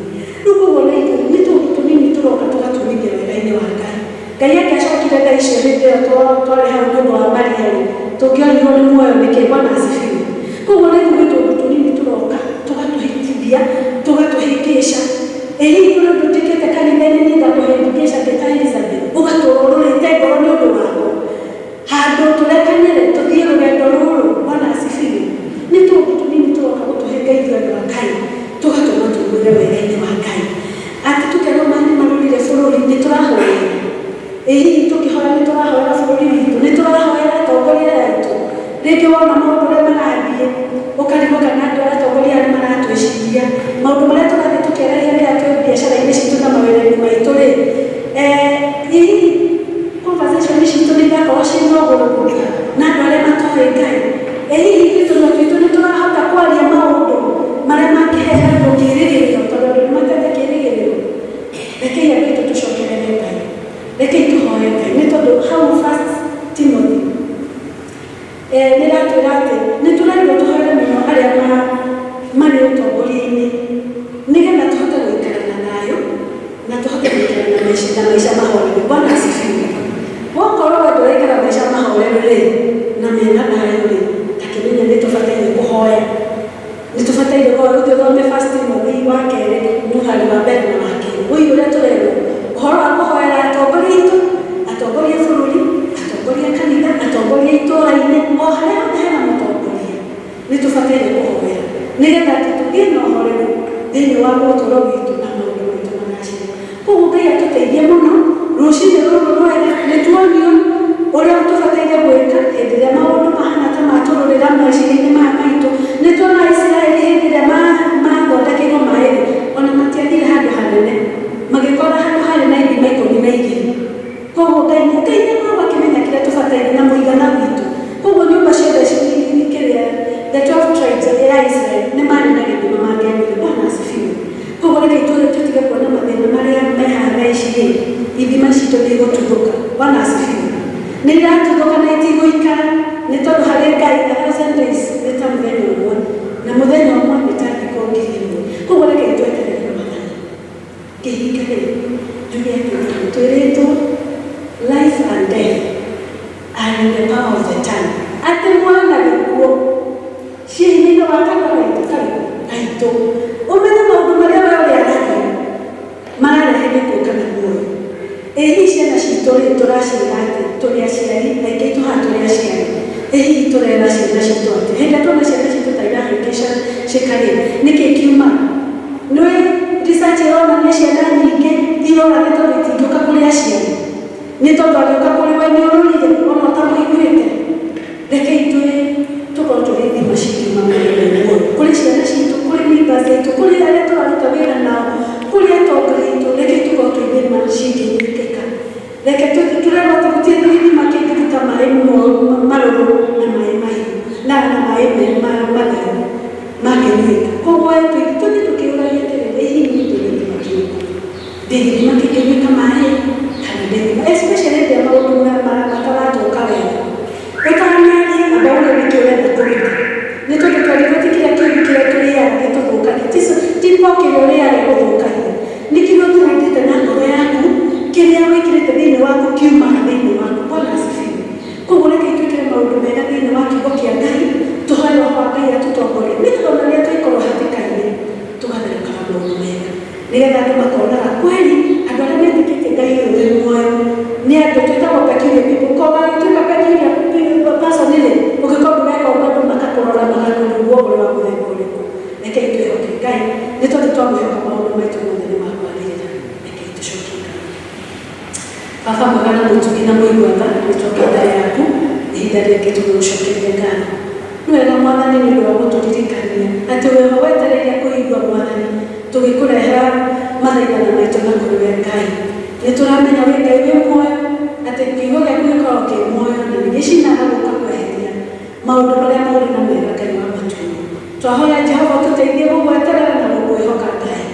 S7: Rĩu koguo nĩ tũũndũ tũnini tũroka tũgatumithia wega-inĩ wa Ngai. Ngai angĩacokire thaa icio hĩndĩ ĩyo twarĩ hau nĩ ũndũ wa Maria-rĩ tũngĩorirwo nĩ muoyo nĩkĩ Bwana asifiwe. Koguo nĩ tũũndũ tũnini tũroka tũgatũhĩtithia tũgatũhĩngĩca. Ĩ hihi kũrĩ ũndũ njĩkĩte kanitha-inĩ nĩ ngakũhĩngĩca ndĩ ta Elizabeth ũgatũũra ũrũrĩte ngoro nĩ ũndũ wako handũ tũrekanĩre tũthiĩ rũgendo rũrũ Bwana asifiwe. Nĩ tũũndũ tũnini tũroka gũtũhĩnga ithuĩ andũ a Ngai tũgatũma tũũre wega-inĩ wa Ngai. Atĩ tũkerwo maĩ nĩmarũrire bũrũri nĩtũrahoera. Ĩ hihi tũkĩhoya nĩtũrahoera bũrũri witũ nĩtũrahoera atongoria aitũ. Rĩngĩ wona maũndũ ũrĩa marathiĩ ũkarigwo kana andũ arĩa atongoria arĩa maratwĩciria maũndũ marĩa tũrathiĩ tũkĩaragia rĩrĩa twĩ biacara-inĩ citũ na mawĩra-inĩ maitũ-rĩ hihi conversation citũ nĩirakorwo ciĩna ũgũrũgũka na andũ arĩa matoĩ Ngai. Ĩ hihi gĩtũma twitũ nĩtũrahota kwaria maũndũ marĩa mangĩhe andũ kĩĩrĩgĩrĩro tondũ andũ nĩmatete kĩĩrĩgĩrĩro. Rekei andũ aitũ tũcokerere Ngai rekei tũhoe Ngai nĩ tondũ hau 1 Timothy nĩratwĩra atĩ nĩtũrerwo tũhoere mũno arĩa marĩ ũtongoria-inĩ nĩgetha tũhote gũikarana nayo na tũhote gũikarana na maica mahoreru. Bwana asifiwe. Wokorwo we ndũraikara maica mahoreru-rĩ na mena nayo-rĩ takĩmenya nĩtũbataire kũhoya nĩtũbataire gũthiĩ thome 1 Timothy wa kerĩ mũhari wa mbere na wa kerĩ. Ũyũ ũrĩa tũrerwo ũhoro wa kũhoera atongoria aitũ atongoria bũrũri atongoria kanitha atongoria itũũra-inĩ o harĩa hothe hena mũtongoria nĩtũbataire kũhoera nĩgetha tũgĩe na ũhoreru thĩinĩ wa ũtũũro witũ na maũndũ maitũ magacĩre. Koguo Ngai atũteithie mũno rũciinĩ rũrũ rwega nĩtuonio ũrĩa tũbataire gwĩka hĩndĩ ĩrĩa maũndũ mahana ta matũrũrĩra meciria-inĩ maya maitũ. Nĩtuona Isiraeli hĩndĩ ĩrĩa mathondekeirwo maĩ ona matiathire handũ hanene magĩkora handũ harĩ na ithima 12. Koguo Ngai nĩakoragwo akĩmenya kĩrĩa tũbataire na mũigana witũ. Koguo nyũmba ciothe kĩrĩa the 12 tribes ya Israeli nĩ marĩ na gĩthima mangĩendire. Bwana asifiwe. Koguo rekei tũtige kuona mathĩna marĩa me haha thaa ici ithima citũ nĩigũtuthũka. Bwana asifiwe. Nĩiratũthũka nĩ tondũ harĩ Ngai 1000 days nĩ ta mũthenya ũmwe na mũthenya ũmwe nĩ ta thikũ 1000. Koguo reke tweterere Mwathani kĩhinga rĩu njuge atĩrĩrĩ twĩrĩtwo life and death are in the power of the tongue. Atĩ mwana gĩkuũ ciĩni-inĩ wa kanua gaitũ ũmenye maũndũ marĩa we ũrĩa aragia mararehe gĩkuũ kana muoyo. Hihi ciana citũ rĩ tũraciĩra atĩ tũrĩ aciari aingĩ tũhaana tũrĩ aciari hihi tũrera ciana citũ atĩ hĩndĩ tuona ciana citũ ta irahĩngĩca cikarĩ nĩkĩ kiuma nĩwe research ĩronania ciana nyingĩ irora nĩ tondũ itingĩũka kũrĩ aciari nĩ tondũ agĩũka kũrĩ we nĩ ũrũrire ona ũtamũiguĩte. Reke ithuĩ tũkorwo tũrĩ thima cikiuma mũrĩre muoyo kũrĩ ciana citũ kũrĩ neighbors aitũ kũrĩ arĩa tũraruta wĩra nao kũrĩ atongoria aitũ. Reke tũkorwo twĩ thima cingĩnyitĩka. Reke tũrerwo tũrutie thima kĩngĩruta maĩ marũrũ na maĩ mahiũ na maĩ matheru mangĩnyuĩka. Koguo tũthiĩ tũkĩũragia atĩrĩrĩ hihi nĩ tũrĩ thima kĩrĩkũ ndĩthima kĩngĩnyuĩka maĩ kana ndĩthima especially rĩrĩa maũndũ mataratoka wega ũtanyaria amba ũrĩa nĩkĩ ũrenda kũruta nĩ tondũ twarĩgũti kĩrĩa kĩu kĩrĩa tũrĩaga gĩtũthũkagia tipo kĩrĩa ũrĩaga gũthũkagia nĩ kĩrĩa ũtũrutĩte na ngoro yaku kĩrĩa wĩkĩrĩte thĩinĩ waku kiumaga thĩinĩ waku. Bwana asifiwe. Koguo reke twĩkĩre maũndũ mega thĩinĩ wa kiugo kĩa Ngai tũhoe Roho wa Ngai atũtongorie nĩgetha ona rĩrĩa twĩkorwo hatĩka-inĩ tũgatherũkaga maũndũ mega nĩgetha andũ makonaga kweli andũ arĩa metĩkĩtie Ngai ũyũ wĩ muoyo nĩ andũ twĩtagwo peculiar people. Koguo gĩtuĩka peculiar person rĩ ũngĩkorwo ndũreka ũguo andũ makakũrora magakũrigwo ũrĩ wa mũthemba ũrĩkũ. Reke twĩhoke Ngai nĩ tondũ twamwĩhoka maũndũ maitũ mothe nĩ makwagĩrĩra. Reke tũcokie ngatho. Baba mwega na mũtugi na mũiguaga nĩtwoka mbere yaku ihinda rĩngĩ tũgũcokeria ngatho. Nĩ wega Mwathani nĩ ũndũ wa gũtũririkania atĩ weho wetereire kũigua Mwathani tũgĩkũrehera mathaithana maitũ na kũrĩ we Ngai. Nĩ tũramenya wĩ Ngai wĩ muoyo atĩ kiugo gĩaku gĩkoragwo kĩ muoyo na nĩ gĩcinaga gũka kweheria maũndũ marĩa maũru na mega Ngai wa matumu. Twahoya Jehova tũteithie gũgweterera na gũkwĩhoka Ngai.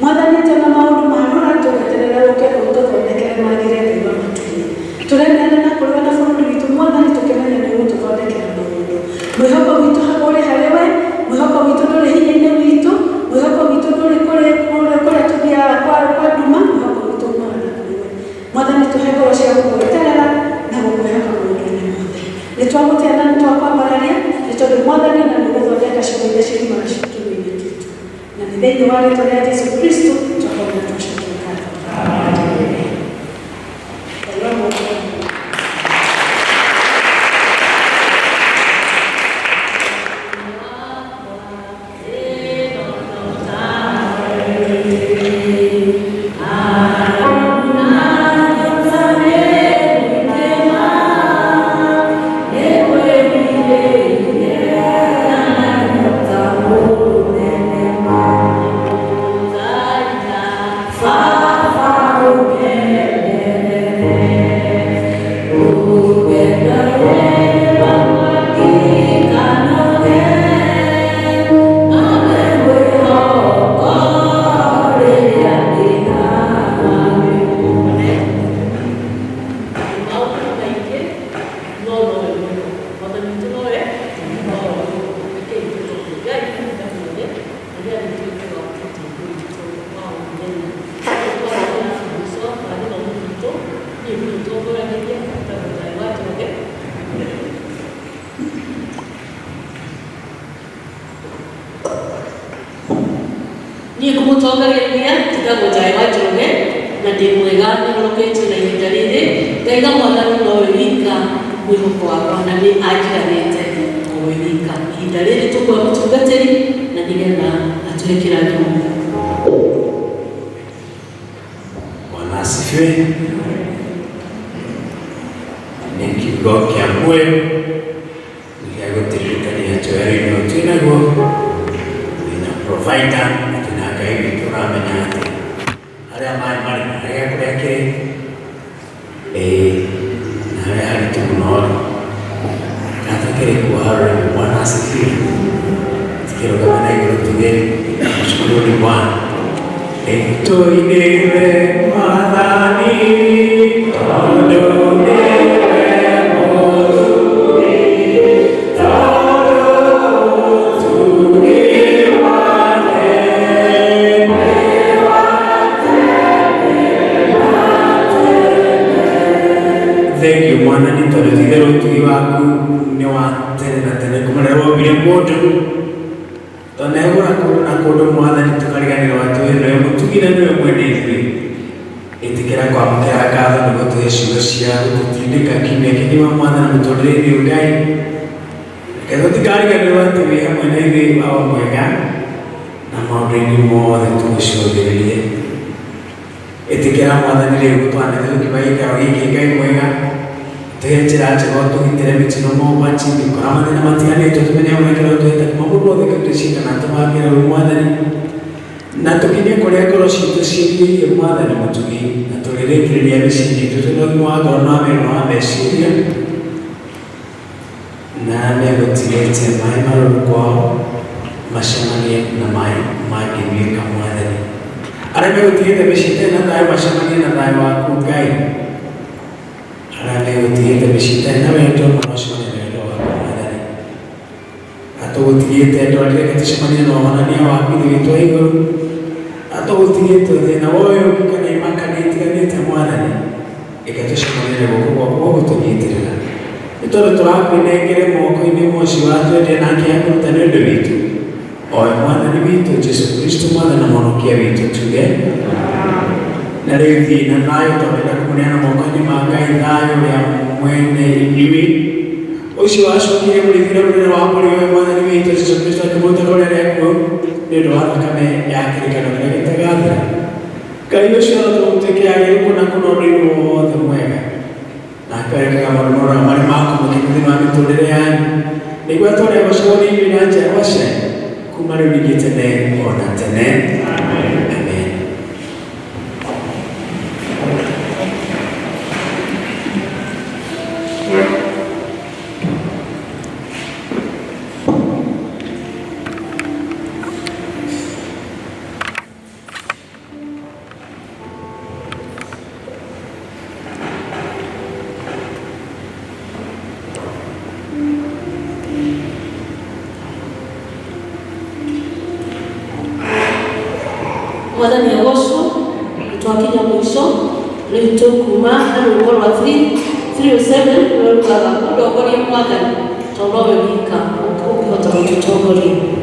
S7: Mwathani tena maũndũ mahũra tũgweterera ũke ũtũthondekere magĩre Ngai wa matumu. Tũremeana na kũrĩ we na bũrũri witũ Mwathani tũkĩmenya nĩ ũgũtũthondekera maũndũ. Mwĩhoko witũ ũrĩ harĩ we, mwĩhoko witũ ndũrĩ hinya-inĩ witũ, mwĩhoko witũ ndũrĩ kũrĩa tũthiaga kwa nduma, mwĩhoko witũ ũmana kũrĩ we. Mwathani tũhe ngoro cia gũgweterera na gũkwĩhoka maũndũ-inĩ mothe. Nĩ twagũtĩa na nĩ twakwambararia nĩ tondũ Mwathani na nĩ gũthondeka ciugo iria ciumaga ciugo-inĩ twitũ. Na nĩ thĩinĩ wa rĩĩtwa rĩa Jesũ Kristo twahoya na twacokia ngatho. Amen.
S1: Niĩ kũmũtongoreria njĩtagwo Njaĩ wa Njoroge na ndĩ mwega nĩhonoketio na ihinda rĩrĩ. Ngaiga Mwathani nowe wika mwĩhoko wakwa na nĩ anjiganĩte nowe wika. Ihinda rĩrĩ tũkuoya mũtungatĩri na nĩgetha atũhe kĩrathimo.
S4: Bwana asifiwe. Nĩ kiugo kĩa muoyo gĩa gũtũririkania njoero-inĩ ĩyo twĩ naguo wĩna provider na Ngai witũ ũramenya atĩ harĩa maĩ marĩ na harĩa kũrĩa kĩrĩ na harĩa haritũ mũno gatakĩrĩ kuo harũrĩmo. Bwana asifiwe. Tukĩrũgama na igũrũ tuge mshukuru Bwana. Tuinue Mwathani tondũ nĩwe mũthuri tithe utugi waku ni wa tene na tene kumana wombire mundu tonegura kundu na kundu mwathani tukariganira watu niwe mutugire niwe mwene ithui itikira kwamukira ngatho niguo tuhe ciugo cia gututindika kiumia kigima mwathani muturire-ini uyu Ngai reke tutikariganirwo ati wi hamwe na ithui wao mwega na maundu-ini mothe tugicũthĩrĩrie itikira mwathani riu gutwanĩte gũkiuma gĩikaro gĩkĩ Ngai mwega tuhe njĩra njega ũtũgitĩre mĩtino mogwati ngĩkora mathĩna matiganĩte tũmenye mwekero twĩte kuma mũndũ wothe kakrĩcina na tũmangĩre rĩu mwathani na tũkinyie kũrĩa ngoro citũ ciĩrirĩirie mwathani mũtugi na tũrĩrĩkĩrĩria mĩciĩ-inĩ itũ twĩna ũgima wa ngoro na wĩra wa meciria na megũtigĩte maĩ marũrũ kwao macemanie na maĩ mangĩnyuĩka mwathani arĩa megũtigĩte mĩciĩ itarĩ na thayũ macemanie na thayũ waku Ngai arĩa megũtigĩte mĩciĩ itarĩ na wendo macemanie na wendo waku mwathani atũgũtigĩte ndwarire reke tũcemanie na wonania waku ithe witũ wa igũrũ atũgũtigĩte thĩna woyũ kana imaka nĩ itiganĩte mwathani reke tũcemanie na guoko gwaku gũtũnyitĩrĩra nĩ tondũ tũrakwĩnengere moko-inĩ mocio watwendia nake akũruta nĩ ũndũ witũ owe mwathani witũ Jesu Kristo mwathani na mũhonokia witũ tuge na rĩu thiĩ na thayũ twamenda kũmũneana moko-inĩ ma Ngai thayũ ũrĩa mwene inyuĩ ũcio wacokire mũrĩthire mũnene wa mbũri owe mwathani witũ Jesu Kristo akĩmũruta kũrĩa rĩakuo nĩ ũndũ wa thakame ya kĩrĩkanĩro kĩrĩa gĩtagathira Ngai ũcio no tũmũtuĩke agĩrĩru kũna kũna ũndũ-inĩ wothe mwega na akarekaga maũndũ marĩa marĩ makũmũkĩra thĩinĩ wa mĩtũrĩre yanyu nĩguo atwarĩre gũcemania inyuĩ na njiarwa cianyu kuma rĩu ningĩ tene ona tene. Amen.
S1: Mwathani agocwo twakinya mwisho rĩu tũkuma na rwĩmbo rwa 307 rũrugaga ũndongorie mwathani tondũ we wika ũngĩhota gũtũtongoria.